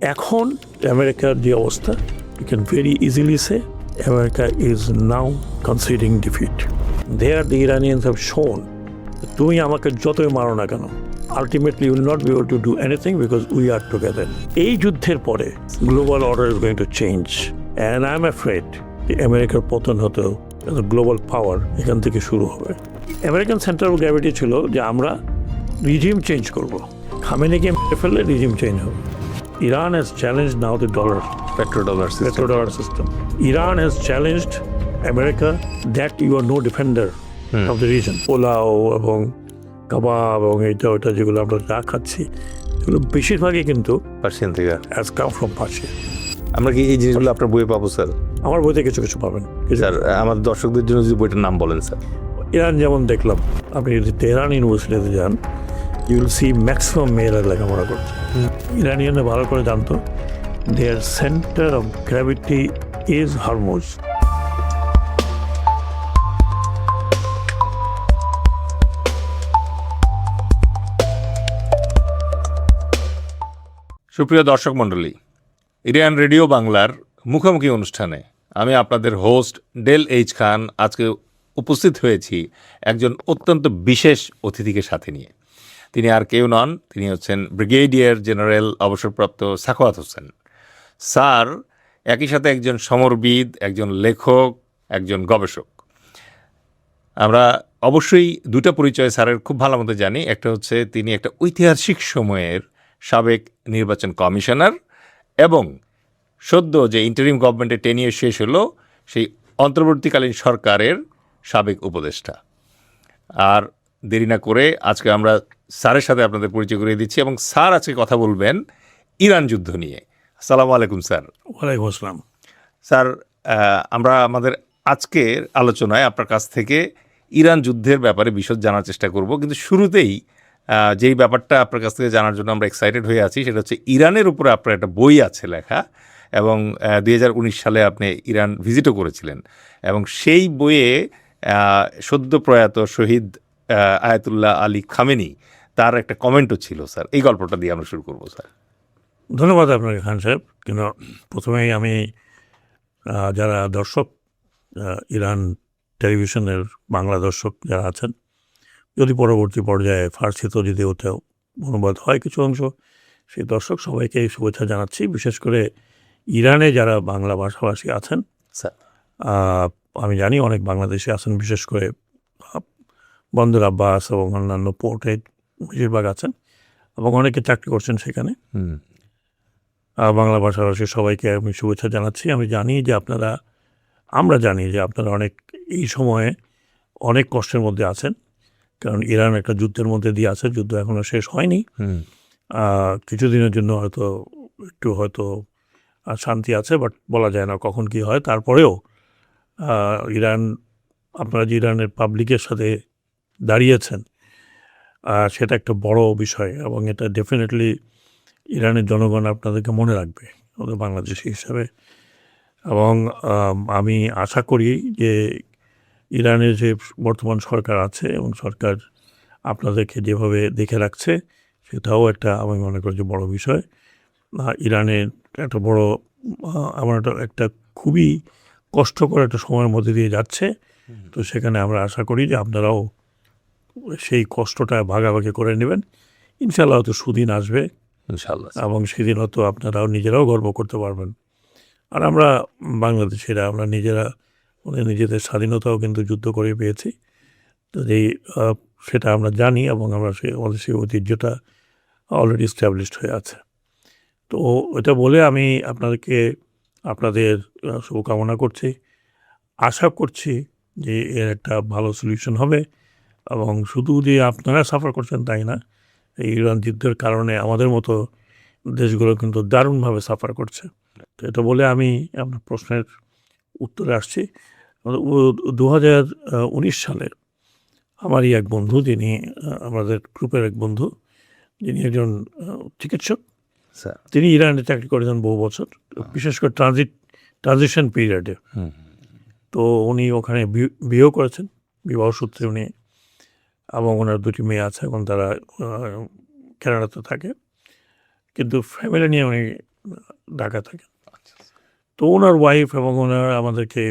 এখন আমেরিকার যে অবস্থা, you can very easily say America is now conceding defeat. There the Iranians have shown তুমি আমাকে যতই মারো না কেন, ultimately you will not be able to do anything because we are together. এই যুদ্ধের পরে global order is going to change and I'm afraid আমেরিকার পতন হতেও গ্লোবাল পাওয়ার এখান থেকে শুরু হবে। আমেরিকান সেন্টার অফ গ্র্যাভিটি ছিল যে আমরা রিজিম চেঞ্জ করব, খামেনিকে মেরে ফেললে রিজিম চেঞ্জ হবে। Iran has challenged now the petrodollar system. Iran has challenged America that you are no defender of the region. Pulao এবং কাবাব এবং এইটা ওইটা যেগুলো আমরা চা খাচ্ছি, এগুলো বেশিরভাগই কিন্তু পার্সিয়ান থেকে has come from Persia. আমরা কি এই জিনিসগুলো আপনার বইয়ে পাবো স্যার? আমার বইতে কিছু কিছু পাবেন। স্যার আমাদের দর্শকদের জন্য যদি বইটার নাম বলেন স্যার। ইরান যেমন দেখলাম, আপনি যদি তেহরান ইউনিভার্সিটিতে যান, ইউ উইল সি ম্যাক্সিমাম মেয়েরা লেখাপড়া করছে। ইরানিয়ানরা ভালো করে জানতো their centre of gravity is Hormuz. সুপ্রিয় দর্শক মণ্ডলী, ইরান রেডিও বাংলার মুখোমুখি অনুষ্ঠানে আমি আপনাদের হোস্ট ডেল এইচ খান আজকে উপস্থিত হয়েছি একজন অত্যন্ত বিশেষ অতিথিকে সাথে নিয়ে। তিনি আর কেউ নন, তিনি হচ্ছেন ব্রিগেডিয়ার জেনারেল অবসরপ্রাপ্ত সাখাওয়াত হোসেন। স্যার একই সাথে একজন সমরবিদ, একজন লেখক, একজন গবেষক। আমরা অবশ্যই দুটা পরিচয় স্যারের খুব ভালো মতো জানি। একটা হচ্ছে তিনি একটা ঐতিহাসিক সময়ের সাবেক নির্বাচন কমিশনার এবং সদ্য যে ইন্টারিম গভর্নমেন্টের টেনিয়ার শেষ হলো সেই অন্তর্বর্তীকালীন সরকারের সাবেক উপদেষ্টা। আর দেরি না করে আজকে আমরা স্যারের সাথে আপনাদের পরিচয় করিয়ে দিচ্ছি এবং স্যার আজকে কথা বলবেন ইরান যুদ্ধ নিয়ে। আসসালামু আলাইকুম স্যার। ওয়ালাইকুম আসসালাম। স্যার, আমরা আমাদের আজকের আলোচনায় আপনার কাছ থেকে ইরান যুদ্ধের ব্যাপারে বিশদ জানার চেষ্টা করব, কিন্তু শুরুতেই যেই ব্যাপারটা আপনার কাছ থেকে জানার জন্য আমরা এক্সাইটেড হয়ে আছি সেটা হচ্ছে ইরানের উপরে আপনার একটা বই আছে লেখা এবং 2019 সালে আপনি ইরান ভিজিটও করেছিলেন এবং সেই বইয়ে সদ্য প্রয়াত শহীদ আয়াতুল্লাহ আলী খামেনি তার একটা কমেন্টও ছিল। স্যার এই গল্পটা দিয়ে আমরা শুরু করবো। স্যার ধন্যবাদ আপনাকে খান সাহেব। কিন্তু প্রথমেই আমি যারা দর্শক, ইরান টেলিভিশনের বাংলা দর্শক যারা আছেন, যদি পরবর্তী পর্যায়ে ফার্সিতে যদি ওতেও অনুবাদ হয় কিছু অংশ, সেই দর্শক সবাইকে শুভেচ্ছা জানাচ্ছি। বিশেষ করে ইরানে যারা বাংলা ভাষাভাষী আছেন, স্যার আমি জানি অনেক বাংলাদেশি আছেন, বিশেষ করে বন্দর আব্বাস এবং অন্যান্য পোর্টে বেশিরভাগ আছেন এবং অনেকে চাকরি করছেন সেখানে। বাংলা ভাষাভাষী সবাইকে আমি শুভেচ্ছা জানাচ্ছি। আমরা জানি যে আপনারা অনেক এই সময়ে অনেক কষ্টের মধ্যে আছেন, কারণ ইরান একটা যুদ্ধের মধ্যে দিয়ে আছে। যুদ্ধ এখনও শেষ হয়নি। কিছুদিনের জন্য হয়তো শান্তি আছে, বাট বলা যায় না কখন কি হয়। তারপরেও আপনারা যে ইরানের পাবলিকের সাথে দাঁড়িয়েছেন, সেটা একটা বড় বিষয় এবং এটা ডেফিনেটলি ইরানের জনগণ আপনাদেরকে মনে রাখবে আমাদের বাংলাদেশি হিসাবে। এবং আমি আশা করি যে ইরানের যে বর্তমান সরকার আছে এবং সরকার আপনাদেরকে যেভাবে দেখে রাখছে, সেটাও আমি মনে করি যে বড় বিষয়। ইরানের একটা বড় একটা খুবই কষ্টকর একটা সময়ের মধ্যে দিয়ে যাচ্ছে। তো সেখানে আমরা আশা করি যে আপনারাও সেই কষ্টটা ভাগাভাগি করে নেবেন। ইনশাআল্লাহ হয়তো সুদিন আসবে ইনশাআল্লাহ, এবং সেদিন হয়তো আপনারাও নিজেরাও গর্ব করতে পারবেন। আর আমরা বাংলাদেশিরা আমরা নিজেদের স্বাধীনতাও কিন্তু যুদ্ধ করে পেয়েছি। তো সেটা আমরা জানি এবং আমাদের সেই ঐতিহ্যটা অলরেডি এস্টাবলিশড হয়ে আছে। তো এটা বলে আমি আপনাদের শুভকামনা করছি। আশা করছি যে এর একটা ভালো সলিউশন হবে এবং শুধু যে আপনারা সাফার করছেন তাই না, এই ইরান যুদ্ধের কারণে আমাদের মতো দেশগুলো কিন্তু দারুণভাবে সাফার করছে। তো এটা বলে আমি আপনার প্রশ্নের উত্তরে আসছি। 2019 সালে আমারই এক বন্ধু, যিনি আমাদের গ্রুপের এক বন্ধু, যিনি একজন চিকিৎসক, তিনি ইরানে চাকরি করেছেন বহু বছর, বিশেষ করে ট্রানজিশন পিরিয়ডে। তো উনি ওখানে বিয়েও করেছেন, বিবাহ সূত্রে উনি, এবং ওনার দুটি মেয়ে আছে এবং তারা কানাডাতে থাকে। কিন্তু ফ্যামিলি নিয়ে উনি ঢাকা থাকেন। আচ্ছা। তো ওনার ওয়াইফ এবং ওনার আমাদেরকে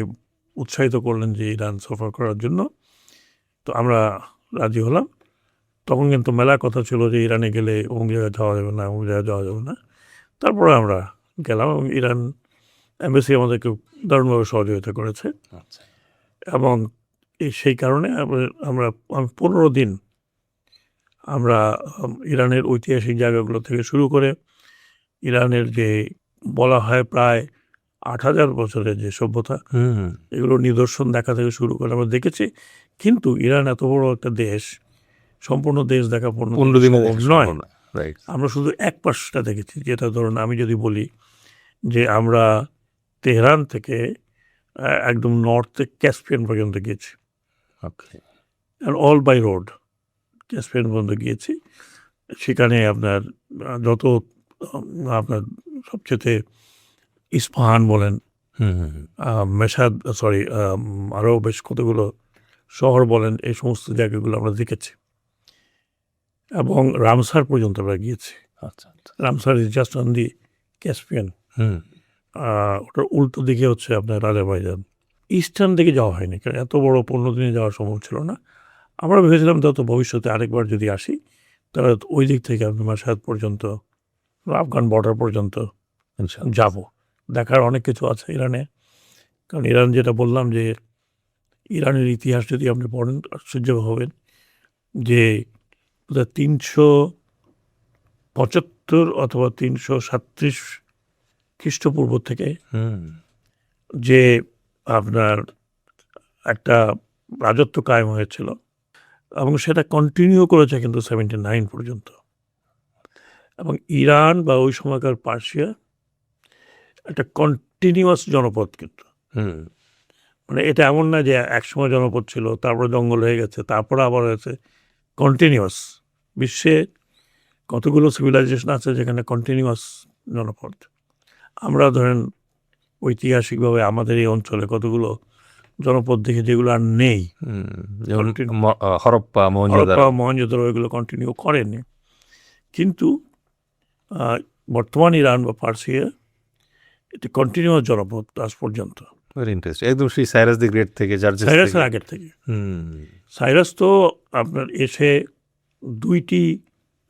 উৎসাহিত করলেন যে ইরান সফর করার জন্য। তো আমরা রাজি হলাম। তখন কিন্তু মেলা কথা ছিল যে ইরানে গেলে অমুক জায়গায় যাওয়া যাবে না, অমুক জায়গায় যাওয়া যাবে না। তারপরে আমরা গেলাম এবং ইরান এম্বাসি আমাদেরকে দারুণভাবে সহযোগিতা করেছে। আচ্ছা। এবং সেই কারণে আমি 15 দিন আমরা ইরানের ঐতিহাসিক জায়গাগুলো থেকে শুরু করে ইরানের যে বলা হয় প্রায় 8,000 বছরের যে সভ্যতা, এগুলোর নিদর্শন দেখা থেকে শুরু করে আমরা দেখেছি। কিন্তু ইরান এত বড় একটা দেশ, সম্পূর্ণ দেশ দেখা 15 দিনে সম্ভব নয়। রাইট। আমরা শুধু এক পাশটা দেখেছি, যেটা ধরুন আমি যদি বলি যে আমরা তেহরান থেকে একদম নর্থে ক্যাসপিয়ান পর্যন্ত গিয়েছি, ওকে। অল বাই রোড ক্যাসপিয়ান পর্যন্ত গিয়েছি। সেখানে আপনার যত আপনার সবচেয়ে ইস্পাহান বলেন, মেশাদ, সরি, আরও বেশ কতগুলো শহর বলেন, এই সমস্ত জায়গাগুলো আমরা দেখেছি। এবং রামসার পর্যন্ত আমরা গিয়েছি। আচ্ছা। Ramsar is just on the Caspian. ওটার উল্টো দিকে হচ্ছে আপনার আজারবাইজান। ইস্টার্ন দিকে যাওয়া হয়নি, কারণ এত বড় 15 দিনে যাওয়া সম্ভব ছিল না। আমরা ভেবেছিলাম যত ভবিষ্যতে আরেকবার যদি আসি তাহলে ওই দিক থেকে আপনি মাশহাদ পর্যন্ত, আফগান বর্ডার পর্যন্ত যাব। দেখার অনেক কিছু আছে ইরানে। কারণ ইরান, যেটা বললাম যে ইরানের ইতিহাস যদি আপনি পড়েন আশ্চর্য হবেন যে 375 অথবা 337 খ্রিস্টপূর্ব থেকে যে আপনার একটা রাজত্ব কায়েম হয়েছিল এবং সেটা কন্টিনিউ করেছে কিন্তু 79 পর্যন্ত। এবং ইরান বা ওই সময়কার পার্সিয়া একটা কন্টিনিউয়াস জনপদ, কিন্তু মানে এটা এমন না যে একসময় জনপদ ছিল, তারপরে জঙ্গল হয়ে গেছে, তারপরে আবার হয়েছে, কন্টিনিউয়াস। বিশ্বে কতগুলো সিভিলাইজেশন আছে যেখানে কন্টিনিউয়াস জনপদ। আমরা ধরেন ঐতিহাসিকভাবে আমাদের এই অঞ্চলে কতগুলো জনপদ দেখে যেগুলো আর নেই, যেমন হরপ্পা, মহেঞ্জোদারো, এগুলো কন্টিনিউ করেনি। কিন্তু বর্তমান ইরান বা পার্সিয়া এটা কন্টিনিউয়াস জনপদ আজ পর্যন্ত। Very interesting. একদম সেই সাইরাস দি গ্রেট থেকে, সাইরাসের আগের থেকে। সাইরাস তো আপনার এসে 2টি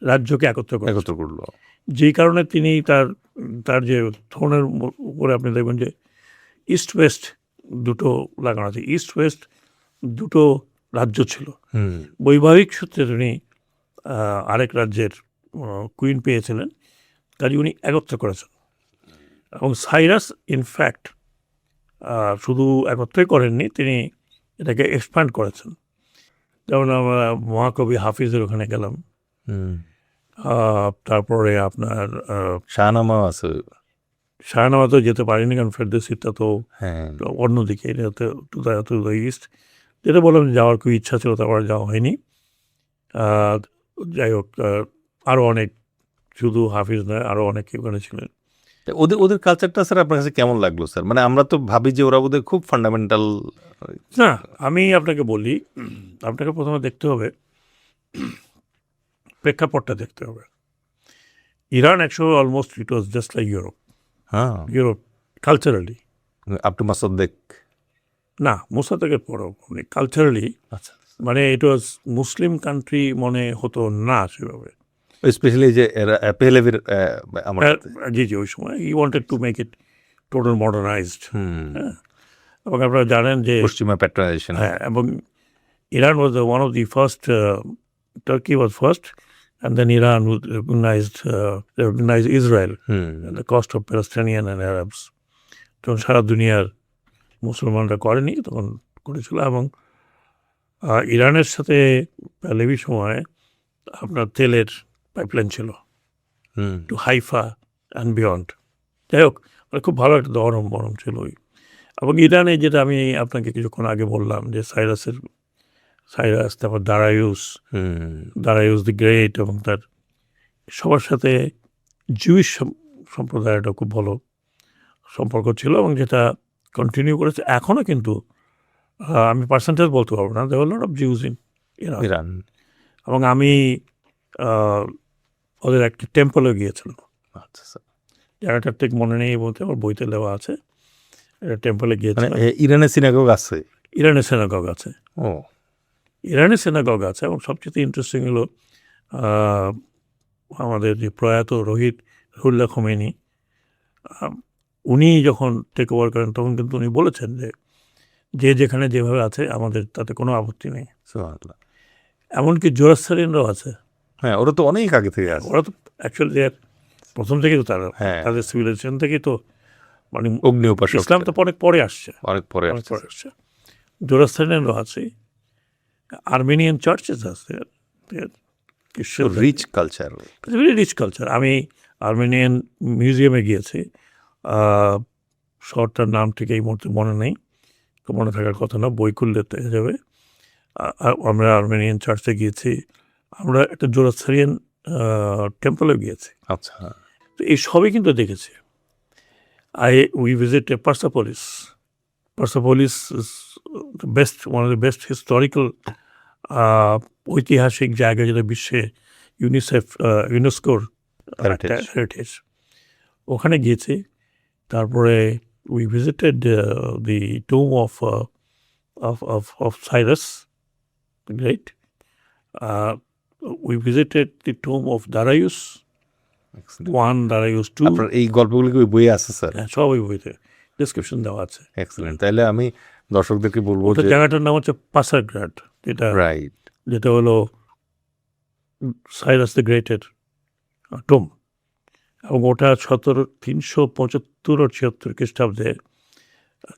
রাজ্যকে একত্র করলো, যেই কারণে তিনি তার যে থ্রোনের উপরে আপনি দেখবেন যে ইস্ট ওয়েস্ট দুটো লাগানো আছে। ইস্ট ওয়েস্ট দুটো রাজ্য ছিল। বৈবাহিক সূত্রে তিনি আরেক রাজ্যের কুইন পেয়েছিলেন, কাজে উনি একত্র করেছেন। এবং সাইরাস ইনফ্যাক্ট শুধু একত্রই করেননি, তিনি এটাকে এক্সপ্যান্ড করেছেন। যেমন আমরা মহাকবি হাফিজের ওখানে গেলাম, তারপরে আপনার শাহনামা তো যেতে পারিনি, কারণ ফেরদৌসিটা তো অন্যদিকে, এটা টু দ্য ইস্ট। যেটা বললাম যাওয়ার খুব ইচ্ছা ছিল, তারপরে যাওয়া হয়নি। যাই হোক, আরও অনেক, শুধু হাফিজ নয়, আরও অনেকে ওখানে ছিলেন। ওদের কালচারটা স্যার আপনার কাছে কেমন লাগলো স্যার? মানে আমরা তো ভাবি যে ওরা বোধহয় খুব ফান্ডামেন্টাল। না, আমি আপনাকে বলি, আপনাকে প্রথমে দেখতে হবে, প্রেক্ষাপটটা দেখতে হবে। Iran actually almost it was just like Europe culturally, up to Mossadegh. না, মোসাদ্দেকের পরও কালচারালি, আচ্ছা, মানে ইট ওয়াজ মুসলিম কান্ট্রি মনে হতো না সেভাবে। স্পেশালি যে পেহলেভির জি, ওই সময় he wanted to make it total modernised. এবং আপনারা জানেন যে পশ্চিমা প্যাট্রনাইজেশন। হ্যাঁ, এবং Iran was one of the first, Turkey was first, and then Iran recognized Israel at the cost of Palestinian and Arabs. তখন সারা দুনিয়ার মুসলমানরা করেনি, তখন করেছিল। এবং ইরানের সাথে পেহলেভি সময় আপনার তেলের পাইপলাইন ছিল টু হাইফা অ্যান্ড বিয়ন্ড। যাই হোক, মানে খুব ভালো একটা বরম ছিল। এবং ইরানে যেটা আমি আপনাকে কিছুক্ষণ আগে বললাম যে সাইরাস, তারপর দারায়ুস দি গ্রেট, এবং তার সবার সাথে জুইশ সম্প্রদায়টা খুব ভালো সম্পর্ক ছিল, এবং যেটা কন্টিনিউ করেছে এখনও। কিন্তু আমি পার্সেন্টেজ বলতে পারবো না, দেওয়ার lot of Jews in Iran. এবং আমি ওদের একটা টেম্পলে গিয়েছিলাম। আচ্ছা, জায়গাটার ঠিক মনে নেই বলতে, আমার বইতে দেওয়া আছে। একটা টেম্পলে মানে গিয়েছিলাম। ইরানের সিনাগোগ আছে? ইরানের সিনাগগ আছে, ও ইরানের সিনাগগ আছে। এবং সবচেয়ে ইন্টারেস্টিং হলো আহ, আমাদের যে প্রয়াত রুহুল্লাহ খোমেনি, উনি যখন টেক ওভার করেন তখন কিন্তু উনি বলেছেন যে যে যেখানে যেভাবে আছে আমাদের তাতে কোনো আপত্তি নেই। সুবহানাল্লাহ। এমনকি জোরাস্তারিয়ানরাও আছে। হ্যাঁ, ওরা তো অনেক আগে থেকে আছে। ওরা তো অ্যাকচুয়ালি প্রথম থেকেই তো তারা, হ্যাঁ। তাদের সিভিলাইজেশন থেকেই তো, মানে অগ্নি উপাসক। ইসলাম তো অনেক পরে আসছে, অনেক পরে অনেক আসছে। পরে আসছে। জোরাস্তারিয়ানরাও আছে, আর্মেনিয়ান চার্চেস আছে, rich culture. Very rich culture. আমি আর্মেনিয়ান মিউজিয়ামে গিয়েছি, শহরটার নাম ঠিক এই মুহূর্তে মনে নেই, তো মনে থাকার কথা না, বই খুললে পেয়ে যাবে। আমরা আর্মেনিয়ান চার্চে গিয়েছি, আমরা একটা জোরাস্তারিয়ান টেম্পলে গিয়েছি। আচ্ছা। তো এই সবই কিন্তু দেখেছি। We visit Persepolis. Persepolis is best, one of the best historical ঐতিহাসিক জায়গা, যেটা বিশ্বে ইউনেস্কোর হেরিটেজ। ওখানে গিয়েছি। তারপরে we visited the tomb of Cyrus great. We visited the tomb of Darius one, Darius two. আপনার এই গল্পগুলো কি ওই বইয়ে আছে স্যার? সব ওই বইতে ডিসক্রিপশন দেওয়া আছে। এক্সেলেন্ট। তাহলে আমি দর্শকদেরকে বলবো ওটা যে জায়গাটার নাম হচ্ছে পাসারগ্রাড, রাইট। যেটা হলো সাইরাস দ্য গ্রেটের টোম। এবং ওটা 375 খ্রিস্টাব্দে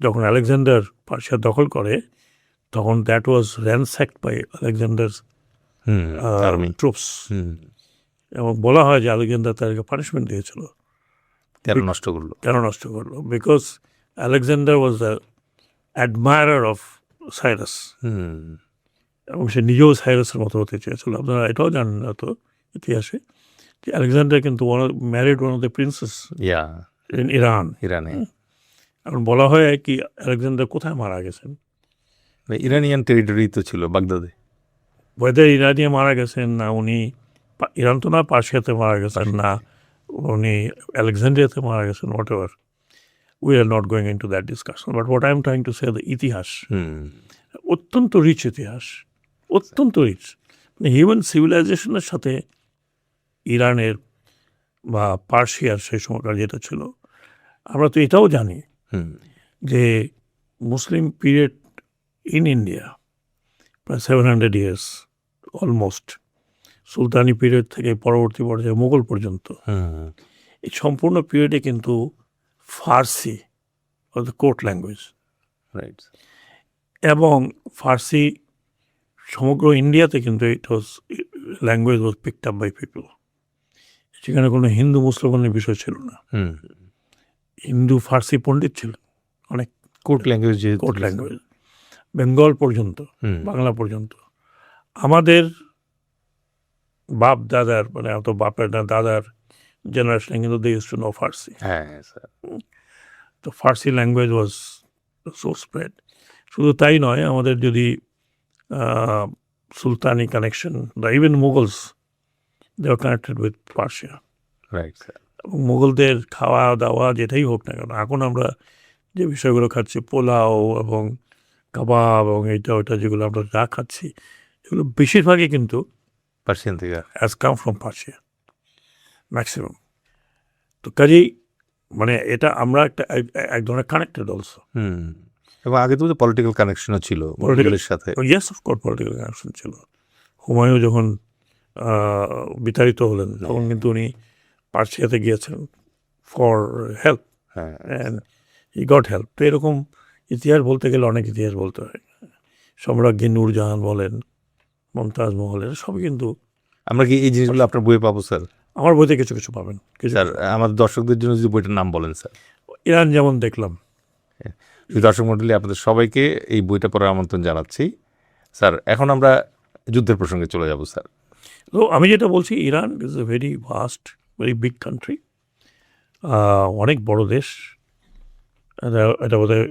যখন আলেকজান্ডার পার্সিয়া দখল করে, তখন that was ransacked by Alexander army. Troops. এবং বলা হয় যে আলেকজান্ডার তাদেরকে পানিশমেন্ট দিয়েছিল। কেন নষ্ট করলো? কেন নষ্ট করলো? Because Alexander was the admirer of Cyrus, এবং সে নিজেও সাইরাসের মতো হতে চেয়েছিল। আপনারা এটাও জানেন না তো ইতিহাসে, যে আলেকজান্ডার কিন্তু married one of the princess in Iran. ইরানে এখন বলা হয় কি আলেকজান্ডার কোথায় মারা গেছেন, ইরানিয়ান টেরিটরি তো ছিল বাগদাদে। ওয়েদার ইরানিয়ে মারা গেছেন, না উনি ইরান তো না, পার্সিয়াতে মারা গেছেন, না উনি আলেকজান্ড্রিয়াতে মারা গেছেন, whatever, we are not going into that discussion. But what I am trying to say, the ইতিহাস অত্যন্ত রিচ ইতিহাস, অত্যন্ত রিচ। হিউম্যান সিভিলাইজেশনের সাথে ইরানের বা পার্সিয়ার সেই সময়কার যেটা ছিল, আমরা তো এটাও জানি যে মুসলিম পিরিয়ড ইন ইন্ডিয়া প্রায় 700 ইয়ার্স অলমোস্ট, সুলতানি পিরিয়ড থেকে পরবর্তী পর্যায়ে মুঘল পর্যন্ত, এই সম্পূর্ণ পিরিয়ডে কিন্তু ফার্সি কোর্ট ল্যাঙ্গুয়েজ, রাইট। এবং ফার্সি সমগ্র ইন্ডিয়াতে কিন্তু it was language was picked up by people. সেখানে কোনো হিন্দু মুসলমানের বিষয় ছিল না। হিন্দু ফার্সি পণ্ডিত ছিলেন অনেক, court language. Court language Bengal পর্যন্ত, বাংলা পর্যন্ত। আমাদের বাপ দাদার, মানে এত বাপের না দাদার জেনারেশনে কিন্তু they used to know Farsi. হ্যাঁ স্যার। তো Farsi language was so spread. শুধু তাই নয়, আমাদের যদি সুলতানি কানেকশন বা even Mughals, they are connected with Persia. Right sir. এবং মুঘলদের খাওয়া দাওয়া যেটাই হোক না কেন, এখন আমরা যে বিষয়গুলো খাচ্ছি, পোলাও এবং কাবাব এবং এইটা ওইটা যেগুলো আমরা যা খাচ্ছি, এগুলো বেশিরভাগই কিন্তু পার্সিয়ান থেকে। Has come from Persia maximum. তো কাজেই মানে এটা আমরা এক ধরনের কানেক্টেড অলসো। এবং আগে তো পলিটিক্যাল কানেকশনও ছিল মুঘলের সাথে। Yes, of course political connection ছিল। হুমায়ুন যখন বিতাড়িত হলেন, তখন কিন্তু উনি পার্সিয়াতে গিয়েছেন for help, and he got help. তো এরকম ইতিহাস বলতে গেলে অনেক ইতিহাস বলতে হয়। সম্রাজ্ঞী নূরজাহান বলেন, মমতাজ মহলের, সবই কিন্তু আমরা কি এই জিনিসগুলো আপনার বইয়ে পাবো স্যার? আমার বইতে কিছু কিছু পাবেন। স্যার আমাদের দর্শকদের জন্য যদি বইটার নাম বলেন স্যার। ইরান যেমন দেখলাম। দর্শক মণ্ডলী, আপনাদের সবাইকে এই বইটা পড়ার আমন্ত্রণ জানাচ্ছি। স্যার এখন আমরা যুদ্ধের প্রসঙ্গে চলে যাব স্যার। তো আমি যেটা বলছি, Iran is a very vast, very big country, অনেক বড় দেশ। এটা বোধহয়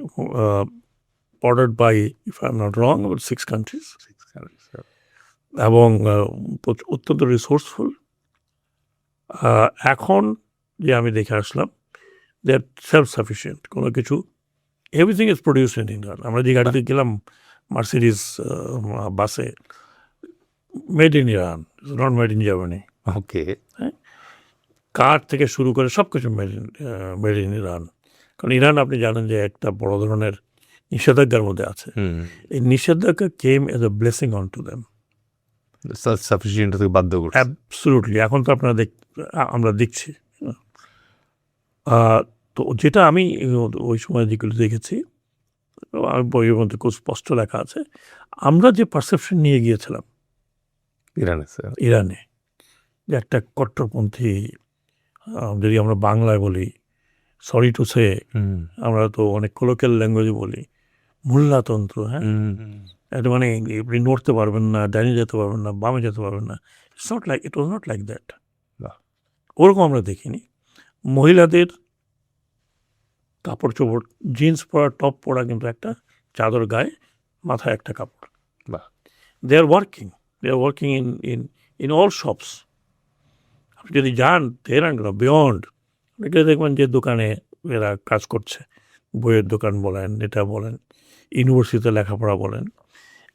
bordered by, if I am not wrong, about 6 countries, এবং অত্যন্ত রিসোর্সফুল। এখন যে আমি দেখে আসলাম, দে আর সেলফ সাফিসিয়েন্ট, কোনো কিছু everything is produced in Iran. আমরা যে গাড়িতে গেলাম মার্সিডিজ বাসে, made in Iran, not made in Germany. Okay. Car থেকে শুরু করে সব কিছু মেড ইন ইরান। কারণ ইরান আপনি জানেন যে একটা বড় ধরনের নিষেধাজ্ঞার মধ্যে আছে। এই নিষেধাজ্ঞা came as a blessing on to them, self sufficient থেকে বাধ্য করছে। অ্যাবসলুটলি। এখন তো আপনারা আমরা দেখছি। তো যেটা আমি ওই সময় যেগুলো দেখেছি, আমি বইয়ের মধ্যে খুব স্পষ্ট লেখা আছে, আমরা যে পারসেপশন নিয়ে গিয়েছিলাম ইরানে, যে একটা কট্টরপন্থী, যদি আমরা বাংলায় বলি, সরি টু সে, আমরা তো অনেক কোলোকিয়াল ল্যাঙ্গুয়েজে বলি মোল্লাতন্ত্র। হ্যাঁ, এটা মানে আপনি নড়তে পারবেন না, ডাইনে যেতে পারবেন না, বামে যেতে পারবেন না। ইট ওয়াজ নট লাইক দ্যাট। ওরকম আমরা দেখিনি। মহিলাদের কাপড় চোপড়, জিন্স পরা, টপ পরা, কিন্তু একটা চাদর গায়ে, মাথায় একটা কাপড়। They are working in all shops. আপনি যদি যান তেহরান, বিয়ন্ড, দেখবেন যে দোকানে এরা কাজ করছে, বইয়ের দোকান বলেন, এটা বলেন, ইউনিভার্সিটিতে লেখাপড়া বলেন।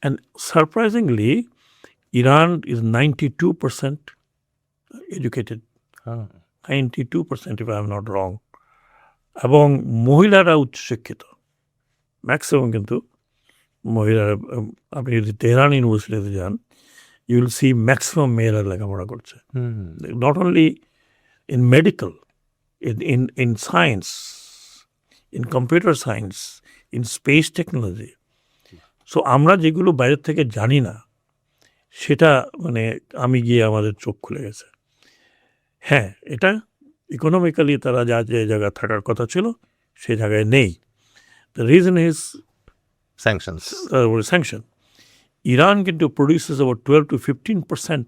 And surprisingly Iran is 92% educated, 92% if I am not রং। এবং মহিলারা উচ্চশিক্ষিত ম্যাক্সিমাম। কিন্তু মহিলারা, আপনি যদি তেহরান ইউনিভার্সিটিতে যান, ইউ উইল সি ম্যাক্সিমাম মেয়েরা লেখাপড়া করছে। Not only in medical, in science, in computer science, in space technology. So আমরা যেগুলো বাইরের থেকে জানি না, সেটা মানে আমি গিয়ে আমাদের চোখ খুলে গেছে। হ্যাঁ, এটা ইকোনমিক্যালি তারা যে জায়গায় থাকার কথা ছিল সেই জায়গায় নেই। The reason is sanction. Iran কিন্তু produces about 12 to 15%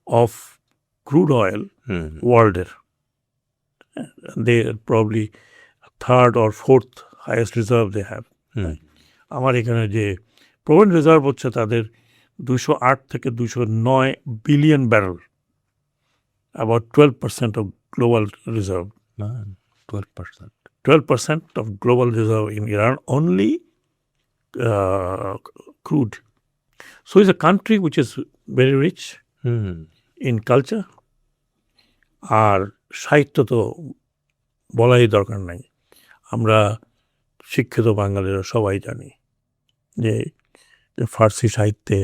of crude oil ওয়ার্ল্ডের। They are probably third or fourth highest reserve they have. আমার এখানে যে প্রভেন্ট রিজার্ভ হচ্ছে তাদের 208 থেকে 209 billion barrel, about 12% of global reserve. 12% of global reserve in Iran, only crude. So it's a country which is very rich in culture. আর সাহিত্য তো বলাই দরকার নাই। আমরা শিক্ষিত বাঙালিরা সবাই জানি যে ফার্সি সাহিত্যে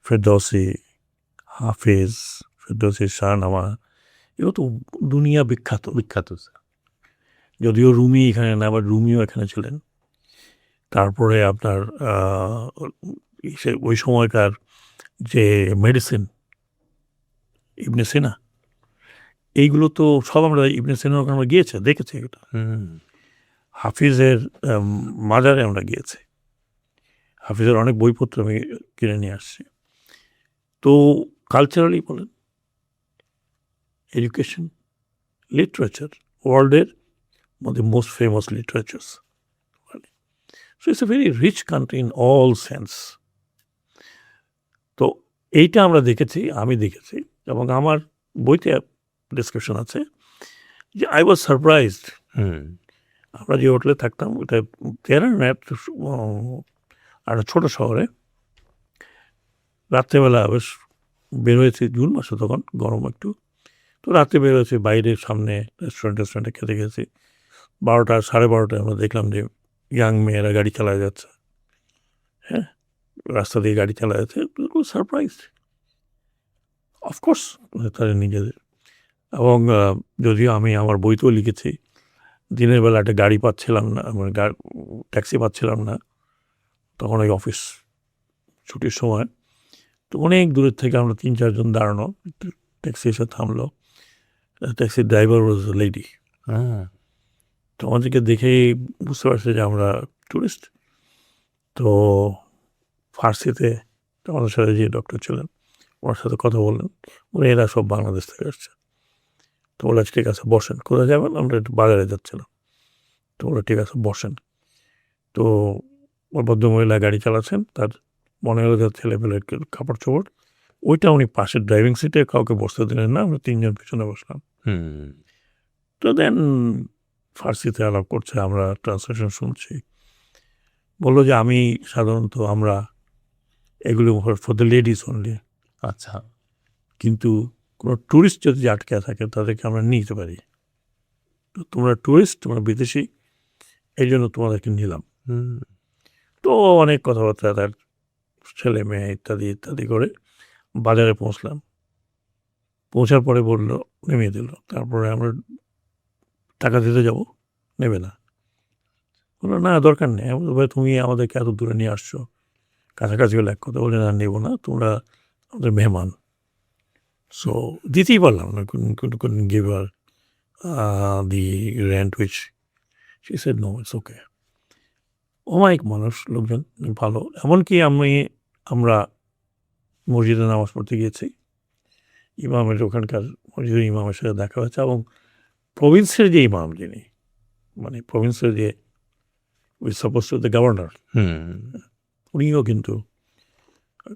ফেরদৌসি, হাফিজ, ফেরদৌসির শাহনামা, এগুলো তো দুনিয়া বিখ্যাত। যদিও রুমি এখানে না, আবার রুমিও এখানে ছিলেন। তারপরে আপনার ওই সময়কার যে মেডিসিন, ইবনে সিনা, এইগুলো তো সব আমরা ইবনে সিনার ওখানে আমরা গিয়েছে, দেখেছি এটা। হাফিজের মাজারে আমরা গিয়েছি, হাফিজের অনেক বইপত্র আমি কিনে নিয়ে আসছি। তো কালচারালি বলেন, এডুকেশন, লিটারেচার, ওয়ার্ল্ডের মধ্যে most famous literatures. So it's a very rich country in all sense. তো এইটা আমরা দেখেছি, আমি দেখেছি, এবং আমার বইতে ডিসক্রিপশন আছে যে আই ওয়াজ সারপ্রাইজড। আমরা যে হোটেলে থাকতাম ওটা তেহরান একটা ছোটো শহরে, রাত্রেবেলা বেশ বের হয়েছে, জুন মাসে তখন গরম একটু, তো রাত্রে বের হয়েছে বাইরের সামনে রেস্টুরেন্টে খেতে গেছি। 12টা 12:30 আমরা দেখলাম যে ইয়াং মেয়েরা গাড়ি চালায় যাচ্ছে। হ্যাঁ, রাস্তা দিয়ে গাড়ি চালা যাচ্ছে। সারপ্রাইজ অফকোর্স তাদের নিজেদের। এবং যদিও আমি আমার বইতেও লিখেছি, দিনের বেলা একটা গাড়ি পাচ্ছিলাম না, মানে ট্যাক্সি পাচ্ছিলাম না, তখন ওই অফিস ছুটির সময়। তো অনেক দূরের থেকে আমরা 3-4 জন দাঁড়ানো, ট্যাক্সি এসে থামলো। ট্যাক্সির ড্রাইভার ওয়াজ লেডি। তো আমাদেরকে দেখেই বুঝতে পারছে যে আমরা টুরিস্ট। তো ফার্সিতে আমাদের সাথে যে ডক্টর ছিলেন ওনার সাথে কথা বললেন, উনি এরা সব বাংলাদেশ থেকে আসছে। তো বলে ঠিক আছে বসেন। কোথায় যাবেন? আমরা একটু বাজারে যাচ্ছিলাম। তো বলে ঠিক আছে বসেন। তো ভদ্রমহিলা গাড়ি চালাচ্ছেন, তার মনে হলো যে ছেলেপেলের কাপড় চোপড়, ওইটা উনি পাশের ড্রাইভিং সিটে কাউকে বসতে দিলেন না, আমরা 3 জন পিছনে বসলাম। তো দেন ফার্সিতে আলাপ করছে, আমরা ট্রান্সলেশন শুনছি। বললো যে আমি সাধারণত আমরা এগুলো ফর দ্য লেডিস অনলি, আচ্ছা। কিন্তু কোনো ট্যুরিস্ট যদি আটকে থাকে তাদেরকে আমরা নিতে পারি। তো তোমরা ট্যুরিস্ট, তোমরা বিদেশি, এই জন্য তোমাদেরকে নিলাম। হুম। তো অনেক কথাবার্তা, তার ছেলে মেয়ে ইত্যাদি ইত্যাদি করে বাজারে পৌঁছলাম। পৌঁছার পরে বললো, নেমে দিল। তারপরে আমরা টাকা দিতে যাব, নেবে না। বললো না, দরকার নেই। আমি বলবো, ভাই তুমি আমাদেরকে এত দূরে নিয়ে আসছো, কাছাকাছি হলে এক কথা, বলে না নেবো না, তোমরা আমাদের মেহমান। সো দিতেই পারলাম না, couldn't give her the rent which she said no, it's okay. অমায়িক মানুষ, লোকজন ভালো। এমনকি আমরা মসজিদে নামাজ পড়তে গিয়েছি, ইমামের ওখানকার মসজিদের ইমামের সাথে দেখা হয়েছে, এবং প্রভিন্সের যে ইমাম, যিনি মানে প্রভিন্সের যে সাপোজ টু দ্য গভর্নর, হুম। উনিও কিন্তু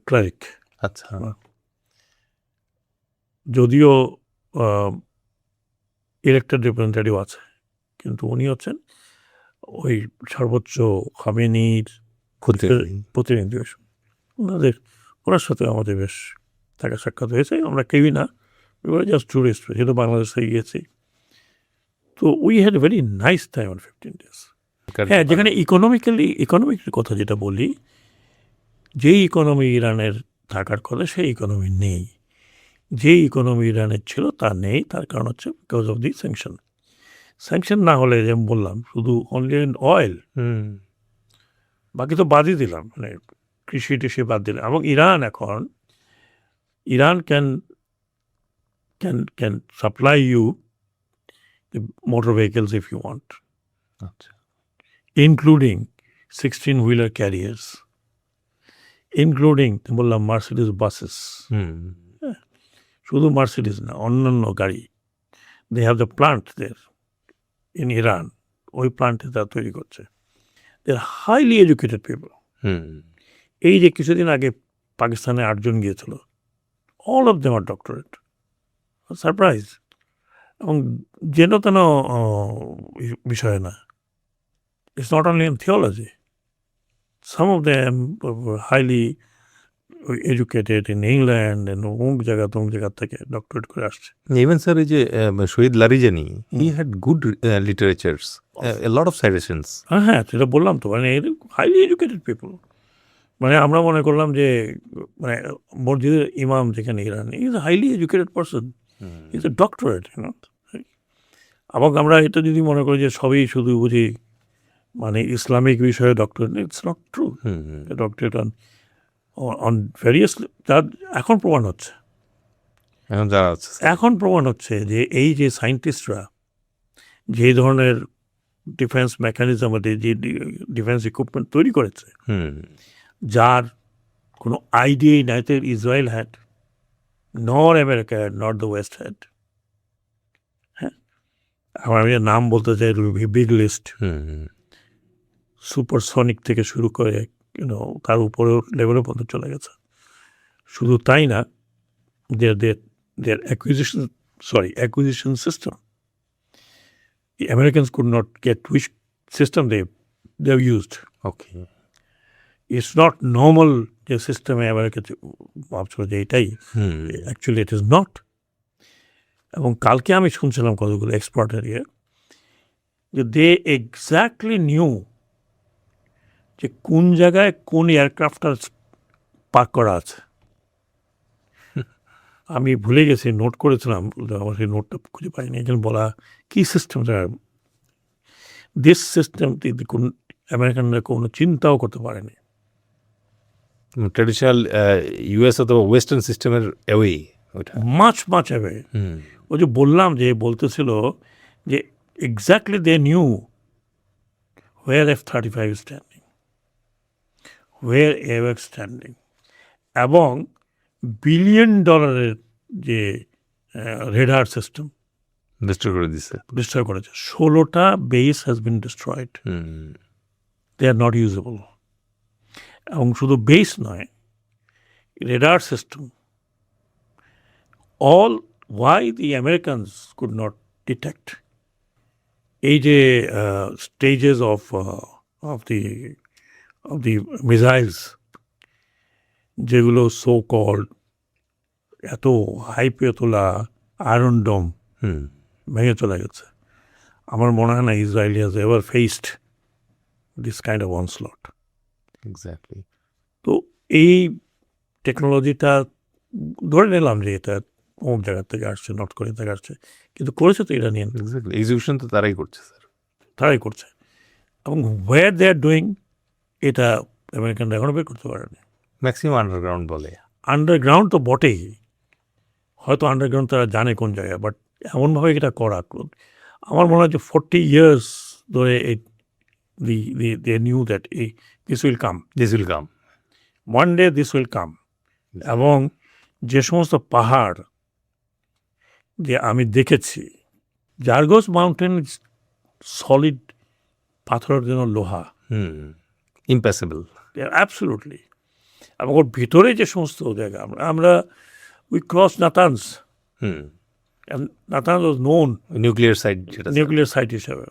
ক্লারিক। আচ্ছা। যদিও ইলেক্টেড রিপ্রেজেন্টেটিভ আছে, কিন্তু উনি হচ্ছেন ওই সর্বোচ্চ খামেনির প্রতিনিধি। ওনার সাথে আমাদের বেশ দেখা সাক্ষাৎ হয়েছে। আমরা কেউই না, জাস্ট টুরিস্ট, যেহেতু বাংলাদেশে গিয়েছি। তো we had very nice time on 15 days। হ্যাঁ, যেখানে ইকোনমিক কথা যেটা বলি, যেই ইকোনমি ইরানের থাকার কথা সেই ইকোনমি নেই। যে ইকোনমি ইরানের ছিল তা নেই। তার কারণ হচ্ছে বিকজ অফ দি স্যাংশন না হলে, যেমন বললাম, শুধু অনলি অয়েল, বাকি তো বাদই দিলাম, মানে কৃষি টিষি বাদ দিলাম। এবং Iran can supply you motor vehicles if you want, আচ্ছা। ইনক্লুডিং 16-wheeler ক্যারিয়ার্স, ইনক্লুডিং বললাম মার্সিডিজ বাসেস। শুধু মার্সিডিজ না, অন্যান্য গাড়ি। They have the plant there in Iran, ওই প্লান্টে তারা তৈরি করছে। They are highly educated people. এই যে কিছুদিন আগে পাকিস্তানে 8 জন গিয়েছিল, all of them are doctorate. Surprise. এবং যেন তেন বিষয় না, it's not only in theology. Some of them highly educated in England, অমুক জায়গা থেকে ডক্টরেট করে আসছে। ইভেন স্যার, এই যে শহীদ Larijani, he had good literatures, a lot of suggestions. হ্যাঁ, সেটা বললাম তো, মানে হাইলি এডুকেটেড পিপল। মানে আমরা মনে করলাম যে মানে মসজিদের ইমাম যেখানে Iran, is a highly educated person, is a doctorate. এবং আমরা এটা যদি মনে করি যে সবই শুধু বুঝি মানে ইসলামিক বিষয়ে doctorate, it's not true. Doctorate on various, তার এখন প্রমাণ হচ্ছে, যে এই যে সায়েন্টিস্টরা যে ধরনের ডিফেন্স মেকানিজম, যে ডিফেন্স ইকুইপমেন্ট তৈরি করেছে, যার কোনো আইডিয়াই নাই ইসরায়েল হ্যাড, নর America had, not the West had. হ্যাঁ, আমি নাম বলতে চাই, বিগ লিস্ট, সুপারসনিক থেকে শুরু করে তার উপরেও লেভেলের পর্যন্ত চলে গেছে। শুধু তাই না, their acquisition system, the Americans could not get which system they've used. Okay. It's not normal যে সিস্টেমে আমেরিকা ভাবছিল যে এটাই, অ্যাকচুয়ালি ইট ইজ নট। এবং কালকে আমি শুনছিলাম কতগুলো এক্সপার্টের যে দে এক্স্যাক্টলি নিউ যে কোন জায়গায় কোন এয়ারক্রাফটটা পার্ক করা আছে। আমি ভুলে গেছি, নোট করেছিলাম, আমার সেই নোটটা খুঁজে পাইনি। এই জন্য বলা কী সিস্টেম, দিস সিস্টেম কোন আমেরিকানরা কোনো চিন্তাও করতে পারেনি। ট্র্যাডিশনাল ইউএস অথবা ওয়েস্টার্ন সিস্টেমের অ্যাওয়ে, মাচ অ্যাওয়ে। ওই যে বললাম, যে বলতেছিল যে exactly they knew where F-35 is standing, where AWACS standing, এবং $1 billion যে রেডার সিস্টেম ডিস্ট্রয় করেছে। 16টা base has been destroyed, they are not usable. এবং শুধু বেস নয়, radar system, all why the Americans could not detect এই যে stages of the missiles যেগুলো সো কল্ড এত হাইপে তোলা আয়রন ডোম হুম ভেঙে চলে গেছে, আমার মনে হয় না Israel has ever faced this kind of onslaught. Exactly. তো এই টেকনোলজিটা ধরে নিলাম যে এটা অমুক জায়গা থেকে আসছে, নর্থ কোরিয়া থেকে আসছে, কিন্তু করেছে তো ইরানিয়ান, এক্স্যাক্টলি, এক্সিকিউশন তো তারাই করছে স্যার। তারাই করছে। এবং হোয়ার দে আর ডুইং এটা আমেরিকানরা এখনও বের করতে পারেনি। ম্যাক্সিমাম আন্ডারগ্রাউন্ড বলে। আন্ডারগ্রাউন্ড তো বটেই, হয়তো আন্ডারগ্রাউন্ড তারা জানে কোন জায়গায়, বাট এমনভাবে এটা করা, আমার মনে হয় যে 40 years ধরে they knew that this will come, this will come. One day this will come. এবং যে সমস্ত পাহাড় যে আমি দেখেছি, জার্গোস মাউন্টেন সলিড পাথরের জন্য লোহা, ইম্পসিবল। অ্যাবসলুটলি। এবং ওর ভিতরে যে সমস্ত জায়গা আমরা we cross Natanz, Natanz was known nuclear site, যেটা নিউক্লিয়ার সাইট হিসাবে।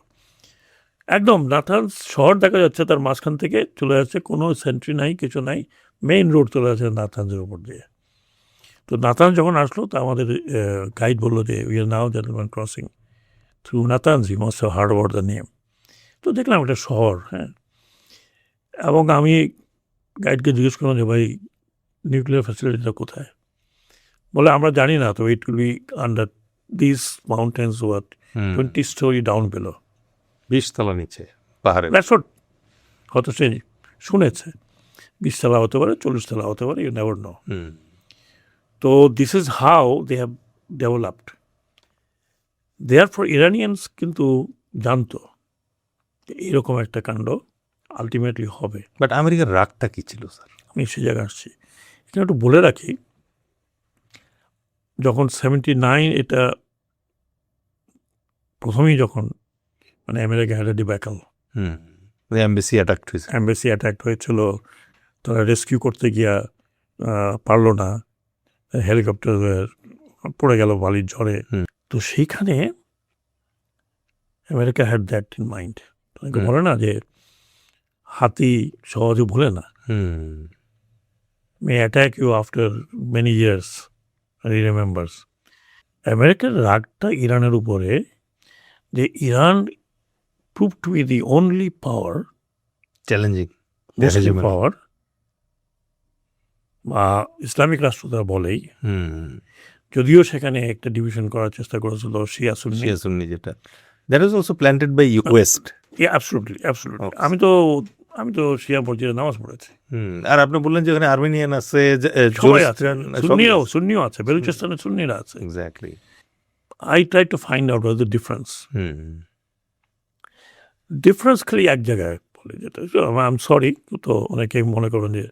একদম নাতানস শহর দেখা যাচ্ছে, তার মাঝখান থেকে চলে যাচ্ছে, কোনো সেন্ট্রি নাই, কিছু নাই, মেইন রোড চলে যাচ্ছে নাতানসের উপর দিয়ে। তো নাতানস যখন আসলো, তা আমাদের গাইড বললো যে we are now gentleman crossing through Natanz, you must have heard about the name. তো দেখলাম এটা শহর, হ্যাঁ। এবং আমি গাইডকে জিজ্ঞেস করলাম যে ভাই নিউক্লিয়ার ফ্যাসিলিটিটা কোথায়? বলে আমরা জানি না, তো it will be under this mountains or 20 story down below. 20 তলা নিচে পাহাড়ে। দ্যাটস হোয়াট, হয়তো সে শুনেছে 20 তলা হতে পারে, 40 তলা হতে পারে, ইউ নেভার নো। তো this is how they have developed. Therefore Iranians কিন্তু জানতো যে এরকম একটা কাণ্ড আলটিমেটলি হবে। বাট আমেরিকার রাগটা কি ছিল স্যার? আমি সে জায়গায় আসছি, এখানে একটু বলে রাখি, যখন 79 এটা প্রথমেই যখন মানে America had a debacle, embassy attack হয়েছে, এমবেসি অ্যাটাক হয়েছিল, তারা রেস্কিউ করতে গিয়া পারলো না, হেলিকপ্টার পড়ে গেল বালির ঝড়ে। তো সেইখানে America had that in mind. বলে না যে হাতি সহজে ভুলে না, may attack you after many years, he remembers. আমেরিকার রাগটা ইরানের উপরে, যে Iran prove to be the only power, challenging power, বা ইসলামিক রাষ্ট্র তারা বলেই, যদিও সেখানে একটা ডিভিশন করার চেষ্টা করেছিল শিয়া সুন্নি, যেটা that is also planted by west. Absolutely, absolutely. আমি তো শিয়া মসজিদে নামাজ পড়েছি। আর আপনি বললেন যে ওখানে আর্মেনিয়ান আছে, সবাই আছে, সুন্নিও আছে, বেলুচিস্তানের সুন্নিরা আছে। Exactly. I tried to find out what the difference. Difference খালি এক জায়গায় বলে, যেটা আই এম সরি, তো অনেকেই মনে করবেন যে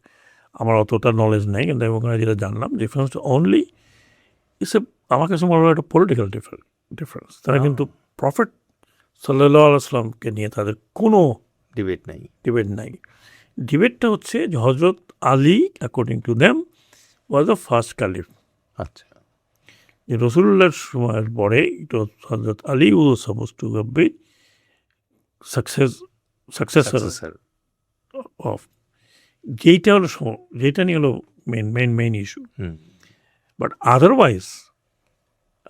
আমার অতটা নলেজ নেই, কিন্তু আমি ওখানে যেটা জানলাম, ডিফারেন্সটা অনলি ইটস আমার কাছে মনে হয় একটা পলিটিক্যাল ডিফারেন্স। তারা কিন্তু প্রফেট সাল্লাল্লাহু আলাইহি ওয়াসাল্লামকে নিয়ে তাদের কোনো ডিবেট নাই। ডিবেটটা হচ্ছে যে Hazrat Ali, according to them, was the first caliph. আচ্ছা। যে রসুল্লাহর সময়ের পরে Hazrat Ali was suppose to be successor of, যেটা নিয়ে হলো মেইন ইস্যু। বাট আদারওয়াইজ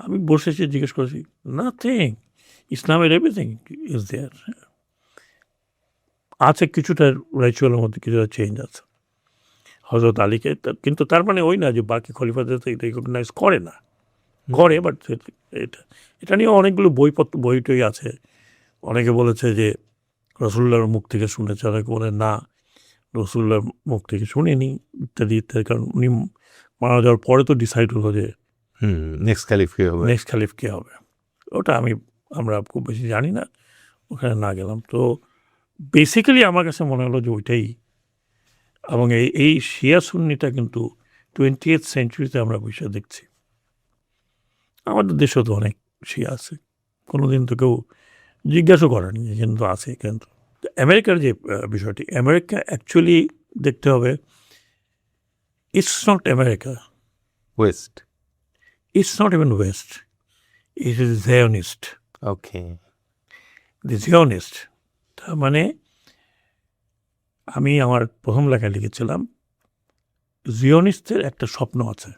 আমি বসেছি, জিজ্ঞেস করেছি, নাথিং, ইসলামের এভরিথিং ইজ দেয়ার। আছে কিছুটা রাইচুয়ালের মধ্যে কিছুটা চেঞ্জ আছে হজরত আলীকে, কিন্তু তার মানে ওই না যে বাকি খলিফাদের রিকগনাইজ করে না, করে। বাট এটা নিয়ে অনেকগুলো বইটই আছে। অনেকে বলেছে যে রসুল্লাহর মুখ থেকে শুনেছে, অনেকে বলে না রসুল্লাহর মুখ থেকে শুনিনি, ইত্যাদি ইত্যাদি। কারণ উনি মারা যাওয়ার পরে তো ডিসাইড হলো যে নেক্সট খালিফ কে হবে। ওটা আমরা খুব বেশি জানি না, ওখানে না গেলাম। তো বেসিক্যালি আমার কাছে মনে হলো যে ওইটাই। এবং এই শিয়া সুন্নিটা কিন্তু 20th centuryতে আমরা বিষয় দেখছি। আমাদের দেশেও তো অনেক শিয়া আছে, কোনোদিন তো কেউ জিজ্ঞাসা করেনি, কিন্তু আছে। কিন্তু আমেরিকার যে বিষয়টি, আমেরিকা অ্যাকচুয়ালি দেখতে হবে, it's not America, West, it's not even West, it is Zionist. Okay. The Zionist, তার মানে আমি আমার প্রথম লেখায় লিখেছিলাম জিওনিস্টের একটা স্বপ্ন আছে,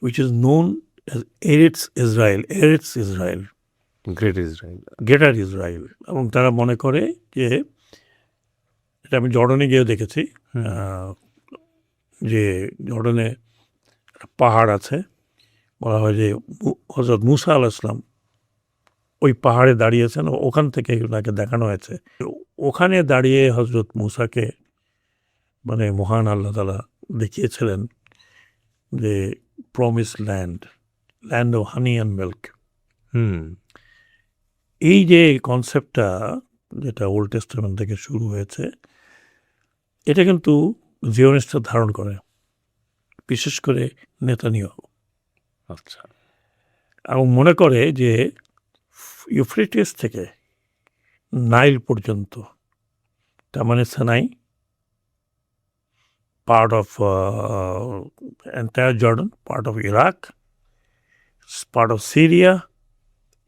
which is known as Eretz Israel, Eretz Israel, great Israel. Greater Israel. এবং তারা মনে করে যে, এটা আমি জর্ডানে গিয়েও দেখেছি, যে জর্ডানে একটা পাহাড় আছে, বলা হয় যে হযরত মুসা আলাইহিস সালাম ওই পাহাড়ে দাঁড়িয়েছেন, ওখান থেকে ওনাকে দেখানো হয়েছে। ওখানে দাঁড়িয়ে হযরত মুসাকে মানে মহান আল্লাহ তাআলা দেখিয়েছিলেন যে promise land, land of honey and milk. এই যে কনসেপ্টটা, যেটা ওল্ড টেস্টামেন্ট থেকে শুরু হয়েছে, এটা কিন্তু জিওনিস্টরা ধারণ করে, বিশেষ করে নেতানিয়াহু। আচ্ছা, এবং মনে করে যে ইউফ্রেটিস থেকে নাইল পর্যন্ত, তার মানে সেনাই, part of entire Jordan, part of Iraq, part of Syria,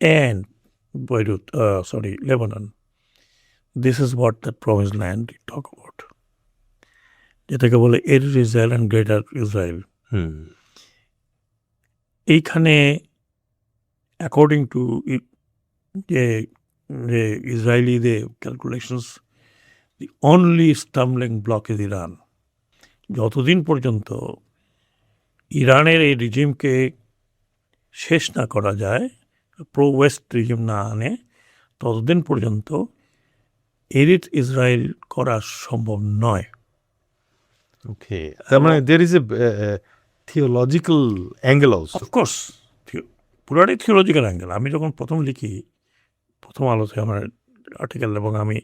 and Beirut, Lebanon. This is what the promised land we talk about. যেটাকে বলে Eretz Israel and Greater Israel. এইখানে অ্যাকর্ডিং টু যে ইসরায়েলিদের calculations, the only stumbling block is Iran. যতদিন পর্যন্ত ইরানের এই রিজিমকে শেষ না করা যায়, প্রো ওয়েস্ট রিজিম না আনে, ততদিন পর্যন্ত এরিড ইসরায়েল করা সম্ভব নয়। ওকে, তার মানে there is a theological angle also. Of course পুরাটাই থিওলজিক্যাল অ্যাঙ্গেল। আমি যখন প্রথম লিখি, প্রথম আলোতে আমার আর্টিকেল, এবং আমি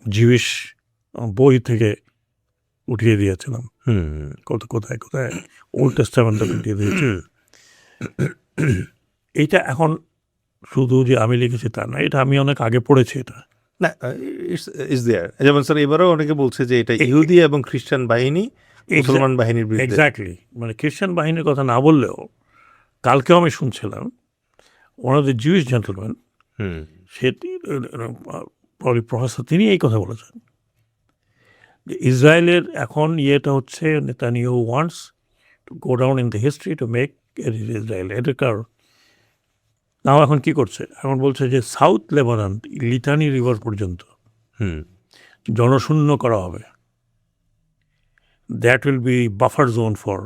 জিউইশ বই থেকে উঠিয়ে দিয়েছিলাম, কোথায় কোথায় ওল্ড টেস্টামেন্টে উঠিয়ে দিয়েছি। এইটা এখন শুধু যে আমি লিখেছি তা না, এটা আমি অনেক আগে পড়েছি। এটা না, ইজ দেয়ার। যেমন স্যার এবারেও অনেকে বলছে যে এটা ইহুদি এবং খ্রিস্টান বাহিনী মুসলমান বাহিনীর বিরুদ্ধে। এক্স্যাক্টলি, মানে খ্রিস্টান বাহিনীর কথা না বললেও কালকেও আমি শুনছিলাম one of the Jewish gentleman, সেটি প্রফেসর, তিনি এই কথা বলেছেন যে ইসরায়েলের এখন ইয়েটা হচ্ছে Netanyahu wants to go down in the history to make Israel. এটার কারণ নাও এখন কি করছে, এখন বলছে যে সাউথ লেবানন লিটানি রিভার পর্যন্ত জনশূন্য করা হবে। That will be buffer zone for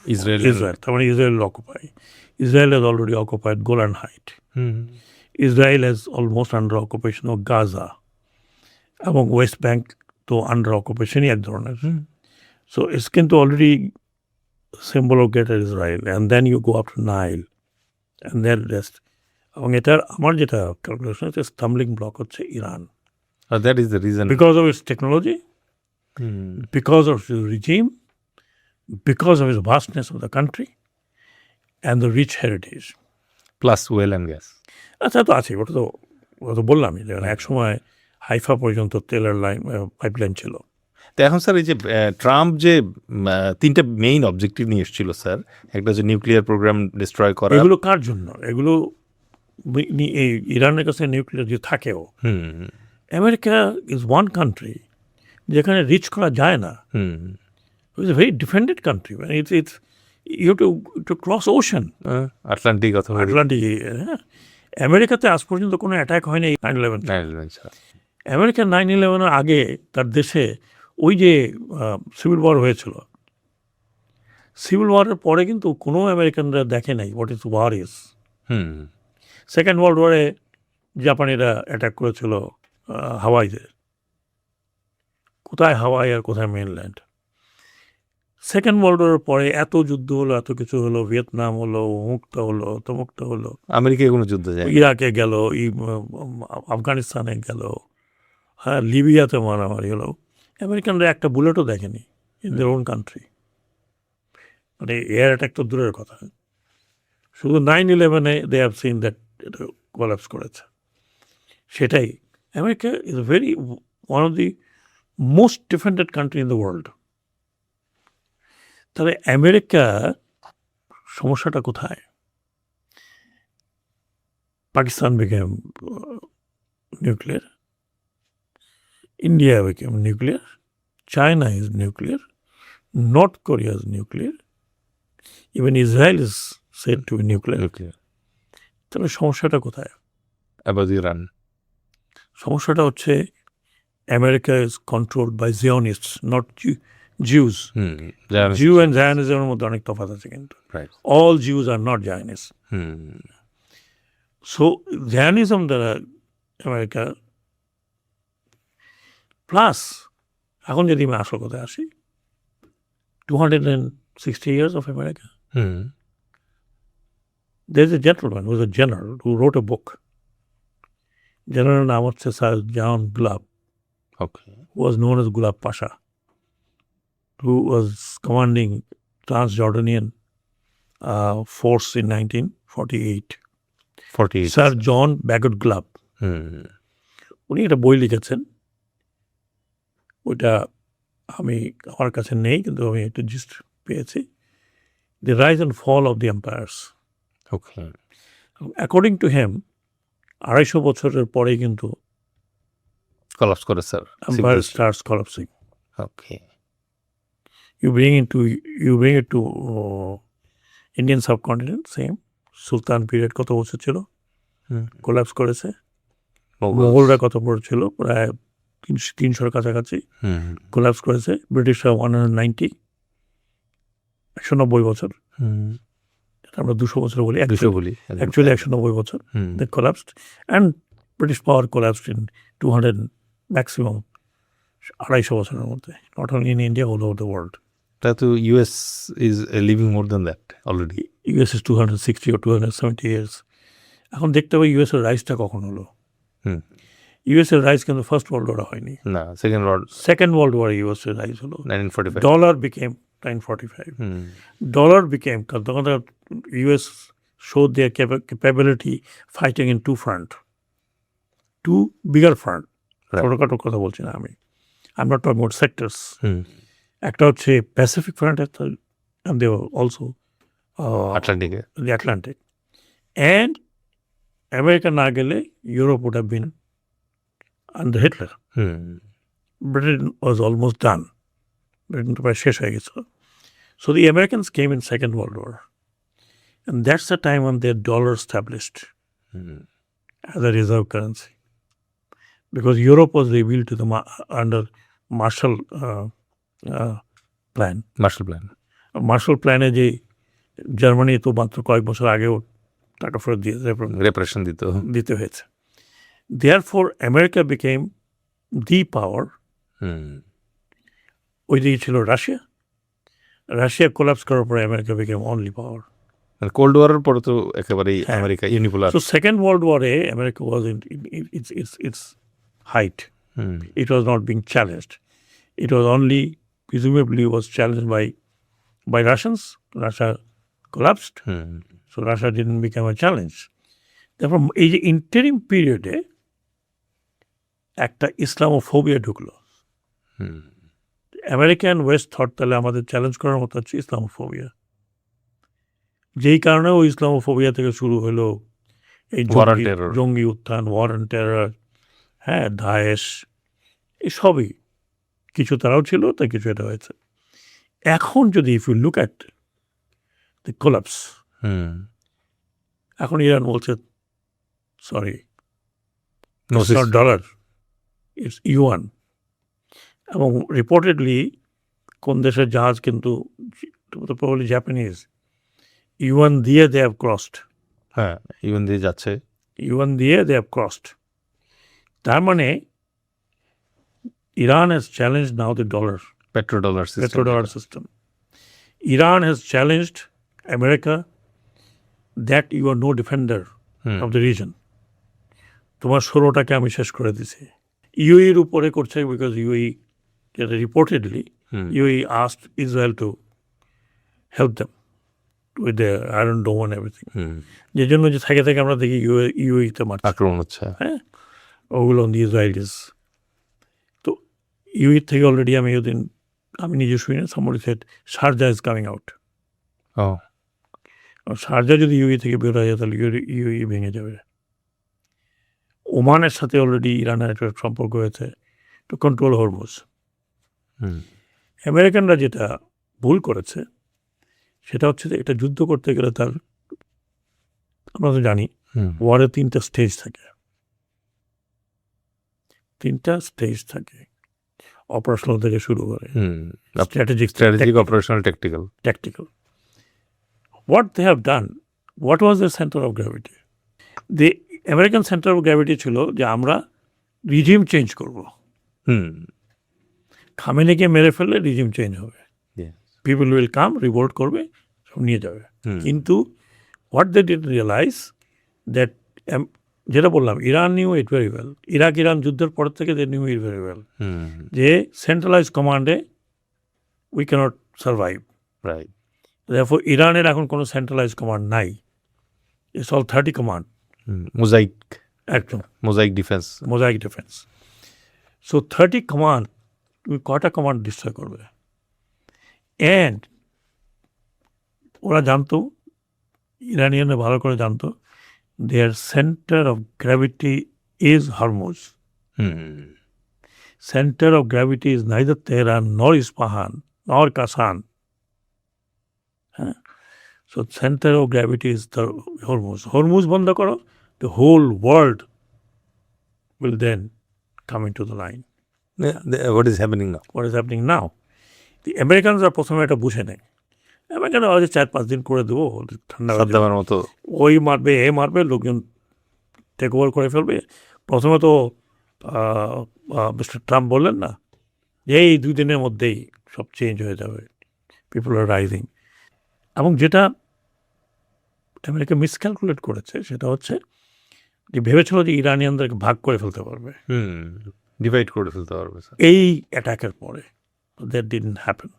Israel. তার মানে Israel occupy. Israel has already occupied Golan Heights. Israel is almost under occupation of Gaza. এবং ওয়েস্ট ব্যাঙ্ক তো আন্ডার অকুপেশনই এক ধরনের। সো ইটস কিন্তু already symbol of Greater Israel, and then you go up to Nile and then rest. এবং এটার আমার যেটা ক্যালকুলেশন হচ্ছে, স্টাম্বলিং ব্লক হচ্ছে Iran, that is the reason, because of its technology, because of its regime, because of its vastness of the country and the rich heritage. Plus oil and gas. আচ্ছা, তো আছে, ওটা তো বললামই যে এক সময় হাইফা পর্যন্ত তেলের লাইন, পাইপলাইন ছিল। তো এখন স্যার এই যে ট্রাম্প যে তিনটা মেইন অবজেক্টিভ নিয়ে এসেছিল স্যার, একটা হচ্ছে নিউক্লিয়ার প্রোগ্রাম ডিস্ট্রয় করা। এগুলো কার জন্য? এগুলো এই ইরানের কাছে নিউক্লিয়ার যে থাকেও, আমেরিকা ইজ ওয়ান কান্ট্রি যেখানে রিচ করা যায় না। It's a very defended country, মানে it's you to cross ocean, Atlantic অথবা আটলান্টিক। হ্যাঁ, আমেরিকাতে আজ পর্যন্ত কোনো অ্যাটাক হয়নি 9/11। আমেরিকার 9/11 আগে তার দেশে ওই যে সিভিল ওয়ার হয়েছিল, সিভিল ওয়ারের পরে কিন্তু কোনো আমেরিকানরা দেখে নাই what is war is. Second world ওয়ারে জাপানিরা অ্যাটাক করেছিল হাওয়াইতে। কোথায় হাওয়াই আর কোথায় মেনল্যান্ড? সেকেন্ড ওয়ার্ল্ড ওয়ারের পরে এত যুদ্ধ হলো, এত কিছু হলো, ভিয়েতনাম হলো, অমুকটা হলো, তমুকটা হলো, আমেরিকায় কোনো যুদ্ধ যায়, ইরাকে গেল, আফগানিস্তানে গেল, হ্যাঁ, লিবিয়াতে মারামারি হলো। আমেরিকানরা একটা বুলেটও দেখেনি ইন দেয়ার ওন কান্ট্রি। মানে এয়ার অ্যাটাক তো দূরের কথা, শুধু 9/11 দে হ্যাভ সিন দ্যাট এটা কোলাপস করেছে। সেটাই, America is very one of the most defended country in the world. তাহলে আমেরিকা সমস্যাটা কোথায়? Pakistan became nuclear. India became nuclear. China is nuclear. North Korea is nuclear. Even Israel is said to be nuclear. Nuclear. তাহলে সমস্যাটা কোথায়? About Iran. সমস্যাটা হচ্ছে America is controlled by Zionists, not Jews. Jew and জায়নিজমের মধ্যে অনেক তফাৎ আছে কিন্তু। Right. All Jews are not Zionist. So Zionism দ্বারা আমেরিকা প্লাস এখন যদি আমি আসল কথায় আসি 260 years of America. There's a gentleman who was a general who wrote a book. General নাম হচ্ছে Sir John Gulab, Okay. who was known as Gulab Pasha, who was commanding Transjordanian force in 1948. 48. Sir John Bagot Gulab. উনি একটা বই লিখেছেন, ওইটা আমি আমার কাছে নেই কিন্তু আমি একটু জিস্ট পেয়েছি, The Rise and Fall of the Empires. Okay. According to them 250 বছরের পরে কিন্তু Collapse করে স্যার। empire starts collapsing. Okay. You bring it to Indian subcontinent, same. Sultan period কত বছর ছিল, কোলাপস করেছে। মোগলরা কত বড় ছিল, প্রায় 300 কাছাকাছি কোলাপস করেছে। ব্রিটিশরা 190, 190 বছর। আমরা 200 বছর বলি, অ্যাকচুয়ালি 190 বছর they collapsed, and British power collapsed in 200 maximum 250 বছরের মধ্যে, not only in India, all over the world. তা তো US is living more than that already. US is 260 or 270 years. এখন দেখতে হবে US এর রাইজটা কখন হলো। US এর রাইজ কিন্তু ফার্স্ট ওয়ার্ল্ড ওয়ার হয়নি, না, সেকেন্ড ওয়ার্ল্ড ওয়ার US এর রাইজ হলো 1945. Dollar became 945. Dollar became, তখন US showed their capability fighting in two bigger front. ছোটখাটো কথা বলছি না আমি, I'm not talking about sectors. একটা হচ্ছে Pacific front, and they were also আটলান্টিকে। the Atlantic. And America না গেলে Europe would have been under Hitler. Britain was almost done. Britain প্রায় শেষ হয়ে গেছিল। So the Americans came in Second World War. And that's the time when their dollar established as a reserve currency. Because Europe was revealed to them under Marshall Plan. Marshall প্ল্যানে যে Germany তো মাত্র কয়েক বছর আগেও টাকা ফেরত দিয়ে রেপ্রেশন দিতে হয়েছে। Therefore, America became the power. ওইদিকে ছিল রাশিয়া কোলাপস করার পরে America became only power. Cold ওয়ারের পরে তো একেবারেই America unipolar. So Second World War America was in its height. It was not being challenged. It was only, presumably, was challenged by Russians. Russia collapsed. So Russia didn't become a challenge. Therefore, এই যে interim পিরিয়ডে একটা Islamophobia ঢুকলো। American West thought তাহলে আমাদের challenge করার মতো হচ্ছে ইসলামোফোবিয়া, যেই কারণে ওই ইসলামোফোবিয়া থেকে শুরু হলো এই জঙ্গি উত্থান, ওয়ার অ্যান্ড টেরর, দায়েশ, এসবই কিছু তারাও ছিল, তাই কিছু এটা হয়েছে। এখন যদি if you look at the collapse, এখন ইরান বলছে sorry, not dollar, it's yuan. এবং রিপোর্টেডলি কোন দেশের জাহাজ কিন্তু প্রবাবলি জাপানিজ, ইউয়ান দিয়ে দে হ্যাভ ক্রসড। ইউএন দিয়ে যাচ্ছে, ইউয়ান দিয়ে দে হ্যাভ ক্রসড। তার মানে Iran has challenged now the petrodollar system. Iran has challenged America that you are no defender of the region. তোমার 16টাকে আমি শেষ করে দিছি। ইউএর উপরে করছে, because UAE reportedly UAE asked Israel to help them with the Iron Dome and everything. যে জন্য যে থেকে আমরা দেখি ইউএইতে আক্রমণ হচ্ছে, ওগুলো on the Israelis. তো ইউএই থেকে অলরেডি আমি নিজে শুনি না, somebody said Sharjah is coming out. Sharjah যদি ইউএই থেকে বের হয়ে যায় তাহলে ইউএই ভেঙে যাবে। ওমানের সাথে অলরেডি ইরানের একটা সম্পর্ক হয়েছে টু কন্ট্রোল হরমুজ। আমেরিকানরা যেটা ভুল করেছে সেটা হচ্ছে যে এটা যুদ্ধ করতে গেলে তার, আমরা তো জানি ওয়ারের 3টা স্টেজ থাকে, 3টা স্টেজ থাকে, অপারেশনাল থেকে শুরু করে strategic, operational, tactical. What they have done, what was their center of gravity? The American center of gravity ছিল যে আমরা রিজিম চেঞ্জ করব, খামেনিকে মেরে ফেললে রিজিম চেঞ্জ হবে, পিপল উইল কাম, রিভোল্ট করবে, সব নিয়ে যাবে। কিন্তু what they did realise that, যেটা বললাম, Iran knew it very well, Iraq Iran যুদ্ধের পর থেকে they knew it very well, যে সেন্ট্রালাইজ কমান্ডে we cannot survive. Right. Therefore, ইরানের এখন কোনো সেন্ট্রালাইজ কমান্ড নাই, ইটস অল 30 কমান্ড, মোজাইক, একদম mosaic defence. Mosaic defence. So 30 command, তুমি কটা কমান্ড ডিস্ট্রয় করবে? অ্যান্ড ওরা জানতো, ইরানিয়ানরা ভালো করে জানতো, their centre of gravity is Hormuz. Centre of gravity is neither Tehran nor Isfahan nor Kashan. হ্যাঁ, so centre of gravity is the Hormuz. Hormuz বন্ধ করো, the whole world will then come into the line. What is happening now? What is happening now? The আমেরিকানরা প্রথমে এটা বুঝে নেয়, আমেরিকানরা হয়তো 4-5 দিন করে দেবো, ঠান্ডা হয়ে যাবে। সাদ্দামের মতো ওই মারবে, এ মারবে, লোকজন টেক ওভার করে ফেলবে। প্রথমে তো মিস্টার ট্রাম্প বললেন না যে এই 2 দিনের মধ্যেই সব চেঞ্জ হয়ে যাবে, পিপল আর রাইজিং। এবং যেটা আমেরিকা মিসক্যালকুলেট করেছে সেটা হচ্ছে যে ভেবেছিল যে ইরানিয়ানদেরকে ভাগ করে ফেলতে পারবে ডিভাইড করে ফেলতে পারবে স্যার এই অ্যাটাকের পরে। That didn't happen.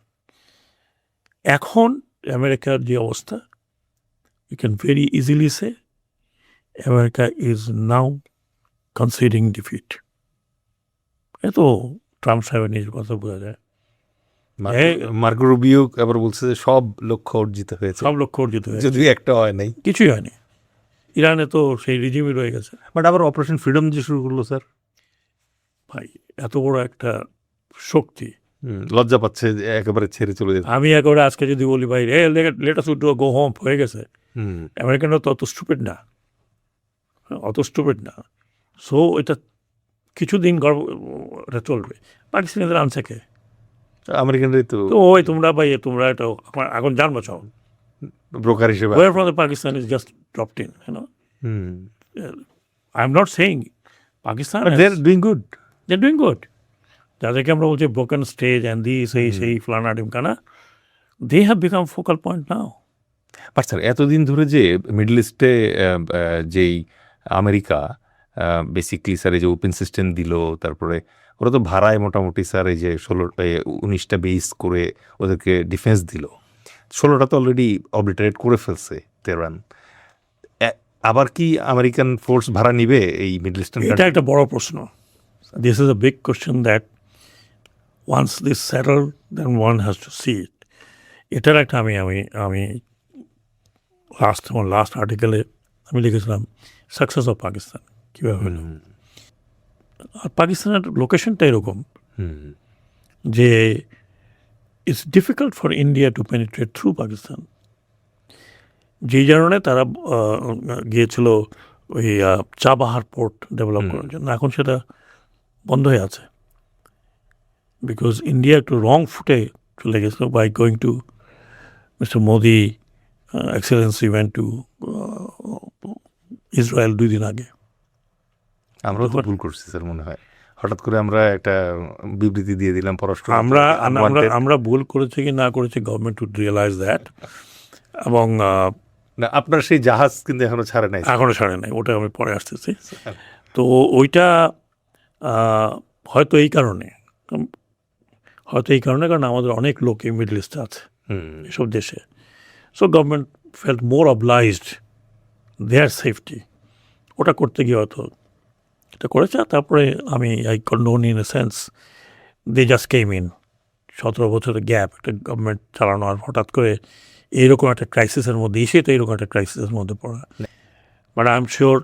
এখন আমেরিকার যে অবস্থা, you can very easily say America is now conceding defeat. এত ট্রাম্প সাহেবের নিজের কথা বোঝা যায়। মার্কো রুবিও আবার বলছে যে সব লক্ষ্য অর্জিত হয়েছে, সব লক্ষ্য অর্জিত হয়েছে, যদিও একটা হয় নাই, কিছুই হয়নি। ইরানে তো সেই রিজিমই রয়ে গেছে। বাট আবার অপারেশন ফ্রিডম যে শুরু করলো স্যার, ভাই এত বড় একটা শক্তি, লজ্জা পাচ্ছে যে একেবারে ছেড়ে চলে যেতে। আমি একেবারে আজকে যদি বলি ভাই লেট আস গো হোম, হয়ে গেছে, আমেরিকানরা তো অত স্টুপিড না, অত স্টুপিড না। সো এটা কিছুদিন এটা চলবে। পাকিস্তানিদের আনছে কে? আমেরিকানরাই তো তো ওই তোমরা ভাই, তোমরা এটা এখন জান বাঁচাও। ব্রোকার হিসেবে। Where from the Pakistan is just dropped in, you know. I'm not saying Pakistan. They're doing good. They're doing good. যাদেরকে আমরা বলছি ব্রোকেন স্টেজ অ্যান্ড দি সেই ফ্লানা ডিমকানা, they have become focal point now. But sir এতদিন ধরে যে middle ইস্টে যেই আমেরিকা বেসিকলি স্যার এই যে ওপেন সিস্টেম দিল, তারপরে ওরা তো ভাড়ায় মোটামুটি স্যার এই যে 19টা বেস করে ওদেরকে ডিফেন্স দিল, 16টা তো অলরেডি অবলিটারেট করে ফেলছে তেহরান। আবার কি আমেরিকান ফোর্স ভাড়া নিবে এই মিডল ইস্টার্ন? এটা একটা বড় প্রশ্ন। This is a big question that once this settle then one has to see it. এটার একটা আমি লাস্ট আর্টিকেলে আমি লিখেছিলাম সাকসেস অফ পাকিস্তান কীভাবে হলো। আর পাকিস্তানের লোকেশনটা এরকম যে it's difficult for India to penetrate through Pakistan. যেই কারণে তারা গিয়েছিল ওই চাবাহার পোর্ট ডেভেলপ করার জন্য, এখন সেটা বন্ধ হয়ে আছে। বিকজ ইন্ডিয়া একটু রং ফুটে চলে গেছিলো by going to mister Modi excellency went to Israel 2 দিন আগে। আমরাও তো ভুল করছি স্যার মনে হয়, হঠাৎ করে আমরা একটা বিবৃতি দিয়ে দিলাম পররাষ্ট্র। আমরা ভুল করেছি কি না করেছি, গভর্নমেন্ট উড রিয়েলাইজ দ্যাট। এবং না, আপনার সেই জাহাজ কিন্তু এখনো ছাড়ে নাই। ওটা আমি পরে আসতেছি। তো ওইটা হয়তো এই কারণে কারণ আমাদের অনেক লোক এই মিডল ইস্টে আছে, এসব দেশে। So government felt more obliged their safety, ওটা করতে গিয়ে হয়তো এটা করেছে। তারপরে I condone in a sense they just came in. 17 বছরের গ্যাপ একটা গভর্নমেন্ট চালানো, আর হঠাৎ করে এইরকম একটা ক্রাইসিসের মধ্যে এসে তো এইরকম একটা ক্রাইসিসের মধ্যে পড়া। বাট আই এম শিওর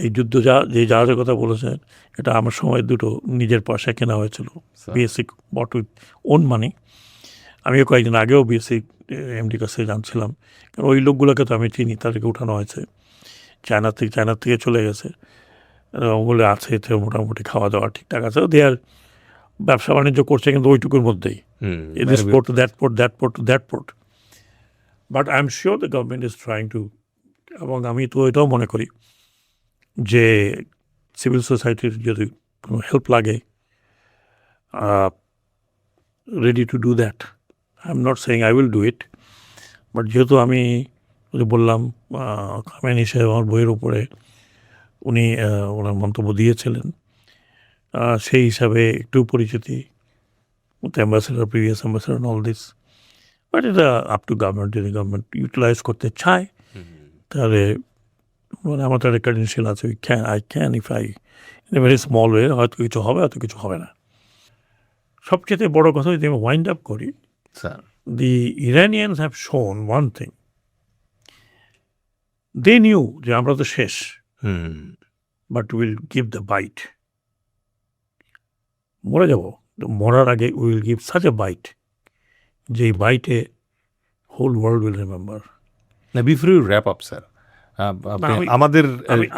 এই যুদ্ধ যে জাহাজের কথা বলেছেন, এটা আমার সময় দুটো নিজের পয়সায় কেনা হয়েছিল, BSC bought with own money. আমিও কয়েকদিন আগেও বিএসসি এমডির কাছে জানছিলাম, কারণ ওই লোকগুলোকে তো আমি চিনি, তাদেরকে উঠানো হয়েছে চায়নার থেকে চলে গেছে, ওগুলো আছে এতে মোটামুটি খাওয়া দাওয়া ঠিকঠাক আছে, দেয়ার ব্যবসা বাণিজ্য করছে কিন্তু ওইটুকুর মধ্যেই, this port to that port, that port to that port. But I am sure the government is trying to, এবং আমি তো এটাও মনে করি যে সিভিল সোসাইটির যদি কোনো হেল্প লাগে, ready to do that. I am not saying I will do it, but যেহেতু আমি বললাম খামেনি সাহেব আমার বইয়ের উপরে উনি ওনার মন্তব্য দিয়েছিলেন, সেই হিসাবে একটু পরিচিতি with ambassador, previous ambassador, all this. But এটা আপ টু গভর্নমেন্ট, যদি গভর্নমেন্ট ইউটিলাইজ করতে চায় তাহলে মানে আমার তো একটা ক্রেডেন্সিয়াল আছে, I can if I in a very small way, হয়তো কিছু হবে, হয়তো কিছু হবে না। সবচেয়ে বড় কথা যদি আমি ওয়াইন্ড আপ করি, sir the Iranians have shown one thing. They knew যে আমরা তো শেষ, but we'll give the bite. মরে যাব, মরার আগে will give such a bite, যে বাইটে হোল ওয়ার্ল্ড উইল রিমেম্বার। না, before you wrap up sir, আমাদের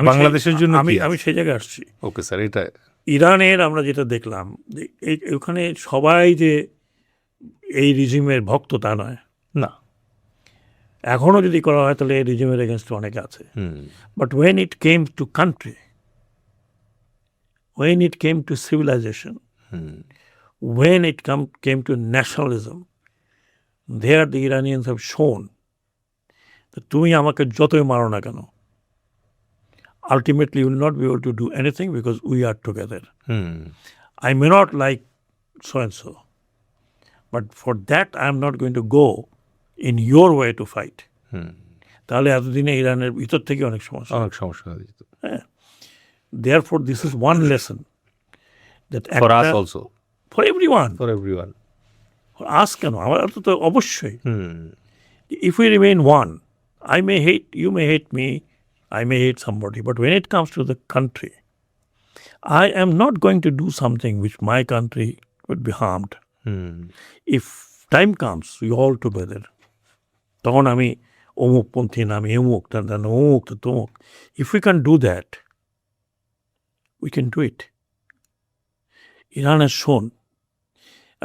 বাংলাদেশের জন্য আমি সেই জায়গায় আসছি। ওকে স্যার, এটা ইরানের আমরা যেটা দেখলাম, ওখানে সবাই যে এই রিজিমের ভক্ত তা নয়, না, এখনও যদি করা হয় তাহলে এই রিজিমের এগেনস্ট অনেকে আছে। But when it came to country, when it came to civilization, when it came to nationalism, there the Iranians have shown that তুমি আমাকে যতই মারো না কেন, ultimately you will not be able to do anything because we are together. I may not like so and so, but for that I am not going to go in your way to fight. তাহলে এতদিনে ইরানের ভিতর থেকে অনেক সমস্যা হয়ে যেত। Therefore, this is one lesson that For us also. for everyone. For us কেন, আমার তো অবশ্যই। If we remain one, I may hate, you may hate me, I may hate somebody, but when it comes to the country, I am not going to do something which my country would be harmed. If time comes, we all together, তখন আমি অমুক পন্থী না, আমি অমুক অমুক তমুক, if we can do that, we can do it. Iran has shown.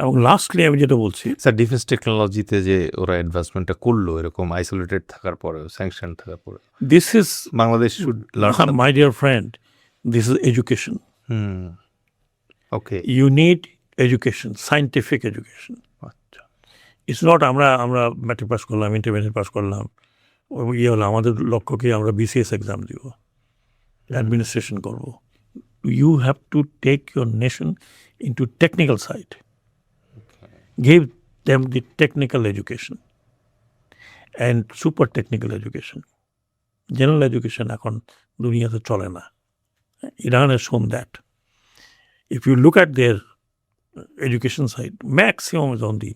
এবং লাস্টলি আমি যেটা বলছি, স্যার ডিফেন্স টেকনোলজিতে যে ওরা অ্যাডভান্সমেন্টটা করলো, এরকম আইসোলেটেড থাকার পরেও, স্যাংশন থাকার পরে, this is Bangladesh should learn. My dear friend, this is education. Okay, you need education, scientific education. আচ্ছা, ইটস নট আমরা ম্যাট্রিক পাস করলাম, ইন্টারমিডিয়েট পাস করলাম, ইয়ে হলো আমাদের লক্ষ্য কি আমরা বিসিএস এক্সাম দিব, অ্যাডমিনিস্ট্রেশন করব। You have to take your nation into technical side, give them the technical education and super technical education. General education এখন দুনিয়াতে চলে না। Iran has shown that. If you look at their education side, maximum is on the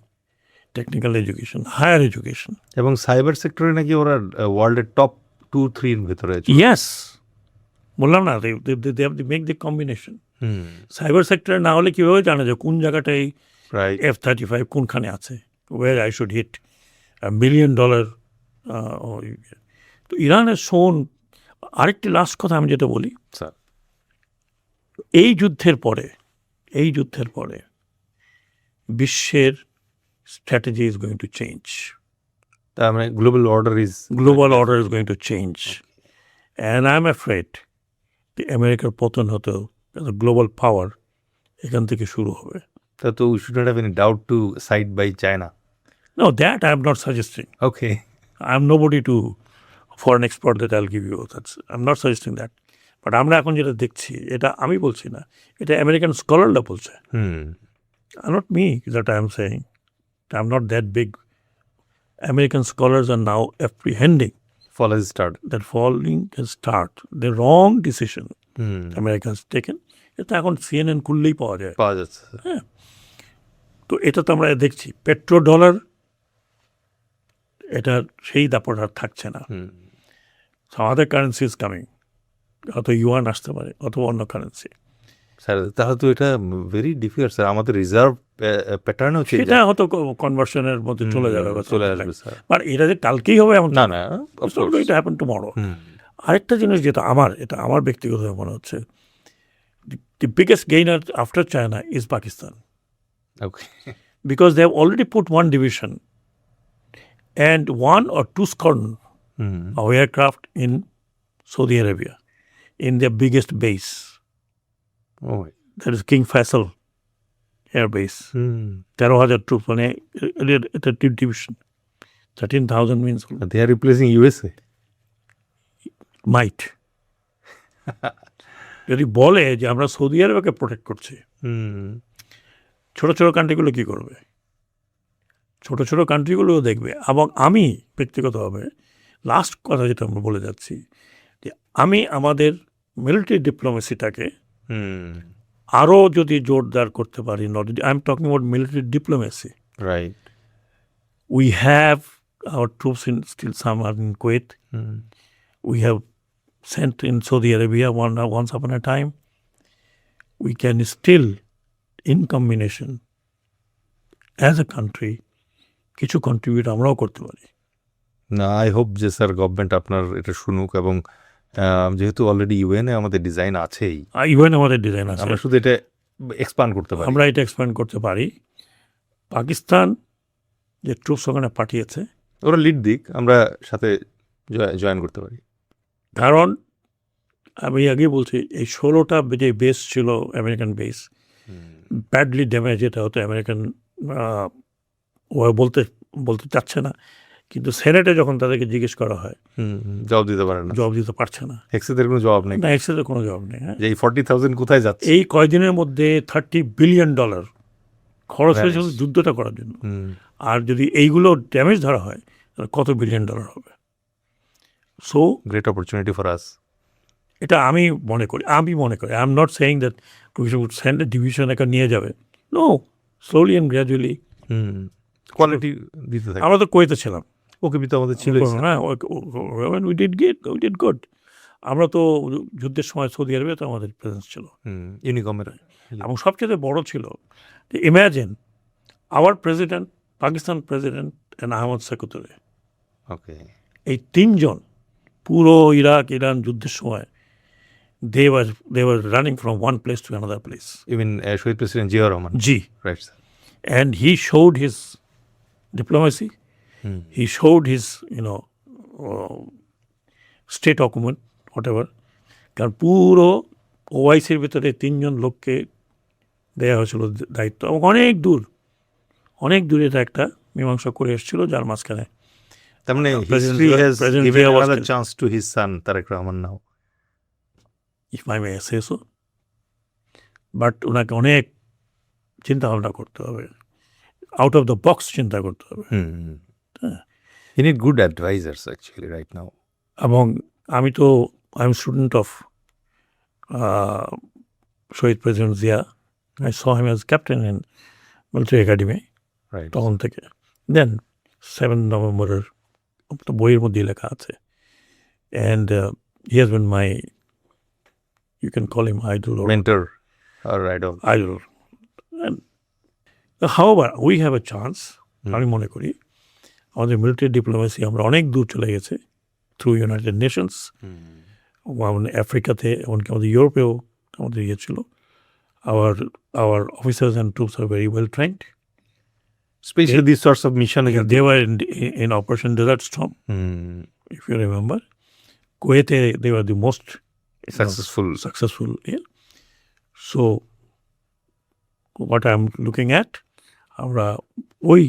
technical education, higher education. এবং cyber সেক্টরে নাকি ওরা ওয়ার্ল্ডের top 2-3 ভেতরে আছে। Yes, বললাম না, they have to make the combination. Cyber সেক্টরে না হলে কীভাবে জানা যায় কোন জায়গাটায় F-35 কোনখানে আছে, where I should hit $1 million. তো ইরান has shown। আরেকটি লাস্ট কথা আমি যেটা বলি, স্যার এই যুদ্ধের পরে বিশ্বের strategy is going to change. তার মানে global order is going to change, and I am afraid আমেরিকার পতন হতেও গ্লোবাল পাওয়ার এখান থেকে শুরু হবে। তো we should not have any doubt to side by China. No, that I am not suggesting. Okay. I am nobody to for an expert that I'll give you. I'm not suggesting that. But আমরা এখন যেটা দেখছি, এটা আমি বলছি না, এটা American স্কলাররা বলছে। Not me that I am saying. I'm not that big. American scholars are now apprehending Fall has started. that falling has started. The wrong decision Americans taken. এটা এখন CNN খুললেই পাওয়া যায়। হ্যাঁ, তো এটা তো আমরা দেখছি, পেট্রো ডলার এটা সেই দাপট আর থাকছে না। So other currency is coming. হয়তো ইউয়ান আসতে পারে অথবা অন্য কারেন্সি। স্যার তাহলে তো এটা ভেরি ডিফিকাল্ট স্যার, আমাদের রিজার্ভ প্যাটার্নও সেটা হয়তো কনভার্সনের মধ্যে চলে যাবে, চলে আসবে স্যার। বাট এটা যে কালকেই হবে এমন না না এটা হ্যাপেন টুমরো। আরেকটা জিনিস যেটা এটা আমার ব্যক্তিগতভাবে মনে হচ্ছে, the biggest gainer after China is Pakistan, okay because they have already put one division and 1 or 2 squadron of aircraft in Saudi Arabia in their biggest base. That is King Faisal Air Base. 13,000 troops, মানে এটা division. 13,000 means দে আর replacing USA. might. যদি বলে যে আমরা Saudi আরবকে protect করছি, ছোট ছোট কান্ট্রিগুলো কি করবে? ছোট ছোট কান্ট্রিগুলোও দেখবে। এবং আমি ব্যক্তিগতভাবে লাস্ট কথা যেটা আমরা বলে যাচ্ছি, যে আমি আমাদের মিলিটারি ডিপ্লোমেসিটাকে আরও যদি জোরদার করতে পারি, not I am talking about military diplomacy, right, we have our troops in still some are in Kuwait, we have sent in Saudi Arabia once upon a time. We can still, in combination, as a country, কিছু contribute আমরাও করতে পারি। না I hope যে sir government আপনার এটা শুনুক, এবং যেহেতু অলরেডি ইউএনএ আমাদের ডিজাইন আছেই, ইভেন আমাদের ডিজাইন আছে, আমরা শুধু এটা এক্সপান্ড করতে পারি। আমরা এটা এক্সপ্যান্ড করতে পারি। পাকিস্তান যে ট্রুপস ওখানে পাঠিয়েছে, ওরা লিড দিক, আমরা সাথে জয়েন করতে পারি। কারণ আমি আগেই বলছি, এই 16টা যে বেস ছিল আমেরিকান বেস, ব্যাডলি ড্যামেজ, এটা হতো আমেরিকান ও বলতে চাচ্ছে না, কিন্তু সেনেটে যখন তাদেরকে জিজ্ঞেস করা হয়, জবাব দিতে পারে না, জবাব দিতে পারছে না। এক্সেদের কোনো জবাব নেই, না, এক্সেসের কোনো জবাব নেই। হ্যাঁ, যে এই 40,000 কোথায় যাচ্ছে? এই কয়দিনের মধ্যে $30 বিলিয়ন খরচ হয়েছে যুদ্ধটা করার জন্য। আর যদি এইগুলো ড্যামেজ ধরা হয়, তাহলে কত $1 বিলিয়ন হবে? So great opportunity for us. এটা আমি মনে করি I am not saying that we should send a division একটা নিয়ে যাবে। No, slowly and gradually quality দিতে থাকে। আমরা তো কুয়েতে ছিলাম, ওকে তো আমাদের ছিল না, উই ডিড গুড। আমরা তো যুদ্ধের সময় সৌদি আরবে তো আমাদের প্রেজেন্স ছিল, ইউনিকমের, এবং সবচেয়ে বড় ছিল, imagine our president, Pakistan president and Ahmed Sekou Toure, okay, এই তিনজন পুরো ইরান যুদ্ধের সময় they were running from one place to another place. Even শহীদ প্রেসিডেন্ট জিয়া রহমান, জি, right sir, and he showed his diplomacy, he showed his state document, whatever. কারণ পুরো ওআইসির ভিতরে 3জন লোককে দেওয়া হয়েছিল দায়িত্ব, এবং অনেক দূরে এটা একটা মীমাংসা করে এসেছিল, যার মাঝখানে তার মানে President history has President given Zia was another killed. chance to his son Tareq Rahman now. if I may say so, but ওনাকে অনেক চিন্তা ভাবনা করতে হবে, আউট অফ দ্য বক্স চিন্তা করতে হবে। You need good advisors actually right now. এবং আমি তো আই এম স্টুডেন্ট অফ শহীদ president Zia, I saw him as captain in military academy Right. তখন থেকে। দেন 7 নভেম্বরের বইয়ের মধ্যে লেখা আছে, and he has been my, you can call him idol, Mentor or idol. idol. And however, we have a chance, আমি মনে করি আমাদের মিলিটারি ডিপ্লোমেসি আমরা অনেক দূর চলে গেছে থ্রু ইউনাইটেড নেশনস, আফ্রিকাতে, এমনকি আমাদের ইউরোপেও আমাদের ইয়ে ছিল। our officers and troops are very well trained. Especially these sorts of mission against They were in Operation Desert Storm, if you remember. Kuwait, they were the most successful. Yeah. So what I'm looking at, আমরা ওই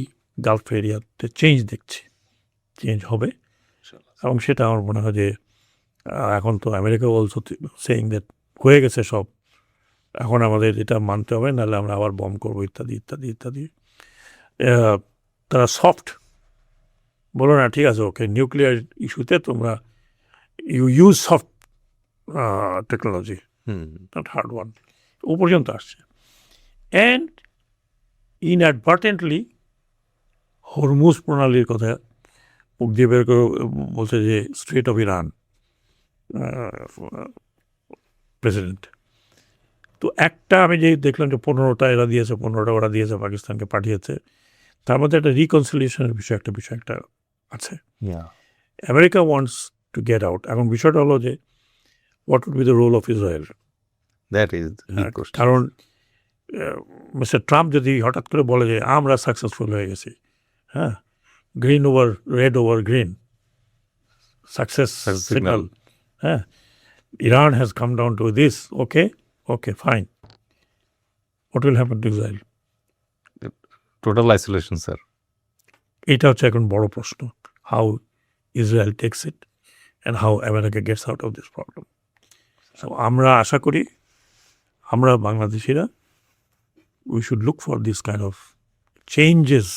Gulf এরিয়াতে change হবে, এবং সেটা আমার মনে হয় যে এখন তো আমেরিকা অলসো সেইং দ্যাট হয়ে গেছে সব, এখন আমাদের এটা মানতে হবে, নাহলে আমরা আবার বম করবো, ইত্যাদি ইত্যাদি ইত্যাদি। তারা সফট বলো না, ঠিক আছে, ওকে, নিউক্লিয়ার ইস্যুতে তোমরা use soft technology, not hard one, ও পর্যন্ত আসছে। অ্যান্ড ইনঅ্যাডভার্টেন্টলি হরমুজ প্রণালীর কথা মুখ দিয়ে বের করে বলছে যে স্ট্রেট অফ ইরান, প্রেসিডেন্ট। তো একটা আমি যে দেখলাম যে 15টা এরা দিয়েছে, 15টা ওরা দিয়েছে, পাকিস্তানকে পাঠিয়েছে, তার মধ্যে একটা রিকনসিলিয়েশনের বিষয় একটা আছে। America wants to get out. এখন বিষয়টা হলো যে what would be the role of Israel. That is big question. কারণ মিস্টার ট্রাম্প যদি হঠাৎ করে বলে যে আমরা সাকসেসফুল হয়ে গেছি, হ্যাঁ, green over red over green, success signal, হ্যাঁ, Iran has come down to this, okay fine, what will happen to Israel? Total isolation sir. এটা হচ্ছে এখন বড় প্রশ্ন, how Israel takes it and how America gets out of this problem. So আমরা আশা করি, আমরা বাংলাদেশিরা, we should look for this kind of changes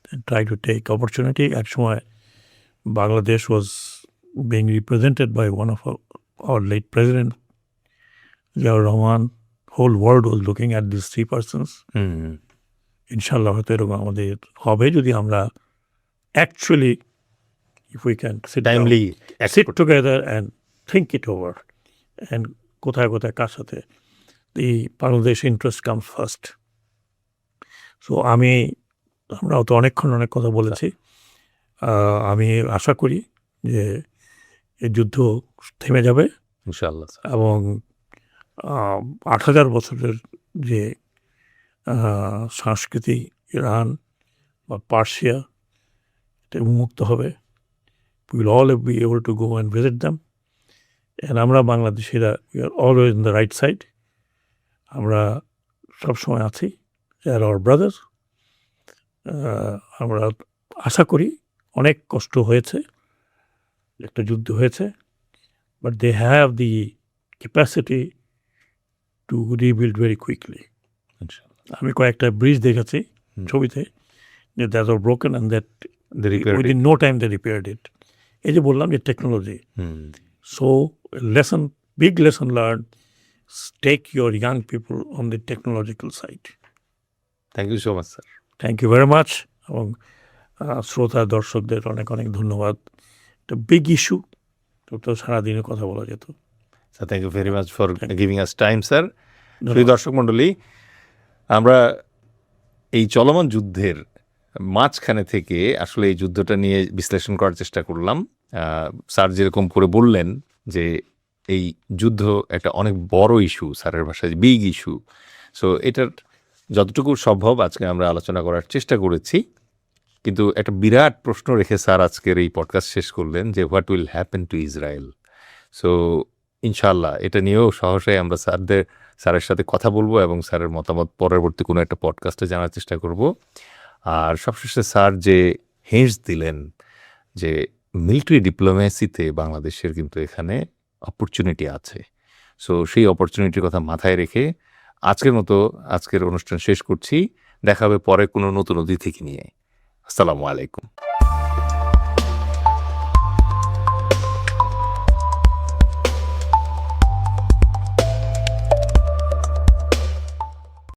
and try to take opportunity. At সময় Bangladesh was being represented by one of our late president, Ziaur Rahman. Whole world was looking at these three persons. Inshallah হয়তো এরকম আমাদের হবে যদি আমরা actually, if we can timely sit together and think it over, and কোথায় কার সাথে the Bangladesh interest comes first. So আমরাও তো অনেক কথা বলেছি। আমি আশা করি যে এই যুদ্ধ থেমে যাবে ইনশাআল্লাহ স্যার। এবং 8,000 বছরের যে সংস্কৃতি ইরান বা পার্সিয়া, এটা উন্মুক্ত হবে। We will all be able to go and visit them. And আমরা বাংলাদেশিরা, we are always in the right side. আমরা সবসময় আছি, আর our brothers. আমরা আশা করি, অনেক কষ্ট হয়েছে, একটা যুদ্ধ হয়েছে, but they have the capacity to rebuild very quickly. আমি কয়েকটা ব্রিজ দেখেছি ছবিতে, যে that were broken and that within no time they repaired it. এই যে বললাম যে technology, so big lesson learned, take your young people on the technological side. Thank you so much sir. Thank you very much. এবং শ্রোতা দর্শকদের অনেক ধন্যবাদ। একটা বিগ ইস্যু, তো সারাদিনে কথা বলা যেত। Sir thank you very much for giving us time sir. প্রিয় দর্শক মণ্ডলী, আমরা এই চলমান যুদ্ধের মাঝখানে থেকে আসলে এই যুদ্ধটা নিয়ে বিশ্লেষণ করার চেষ্টা করলাম। স্যার যেরকম করে বললেন যে এই যুদ্ধ একটা অনেক বড় ইস্যু, স্যারের ভাষায় বিগ ইস্যু। সো এটার যতটুকু সম্ভব আজকে আমরা আলোচনা করার চেষ্টা করেছি, কিন্তু একটা বিরাট প্রশ্ন রেখে স্যার আজকের এই পডকাস্ট শেষ করলেন যে what will happen to Israel. So ইনশাল্লাহ এটা নিয়েও সহসাই আমরা স্যারের সাথে কথা বলবো এবং স্যারের মতামত পরবর্তী কোনো একটা পডকাস্টে জানার চেষ্টা করব। আর সবশেষে স্যার যে হেঁস দিলেন যে মিলিটারি ডিপ্লোম্যাসিতে বাংলাদেশের কিন্তু এখানে অপরচুনিটি আছে। সো সেই অপরচুনিটির কথা মাথায় রেখে আজকের অনুষ্ঠান শেষ করছি। দেখা হবে পরে কোনো নতুন অতিথি নিয়ে। আসসালামু আলাইকুম।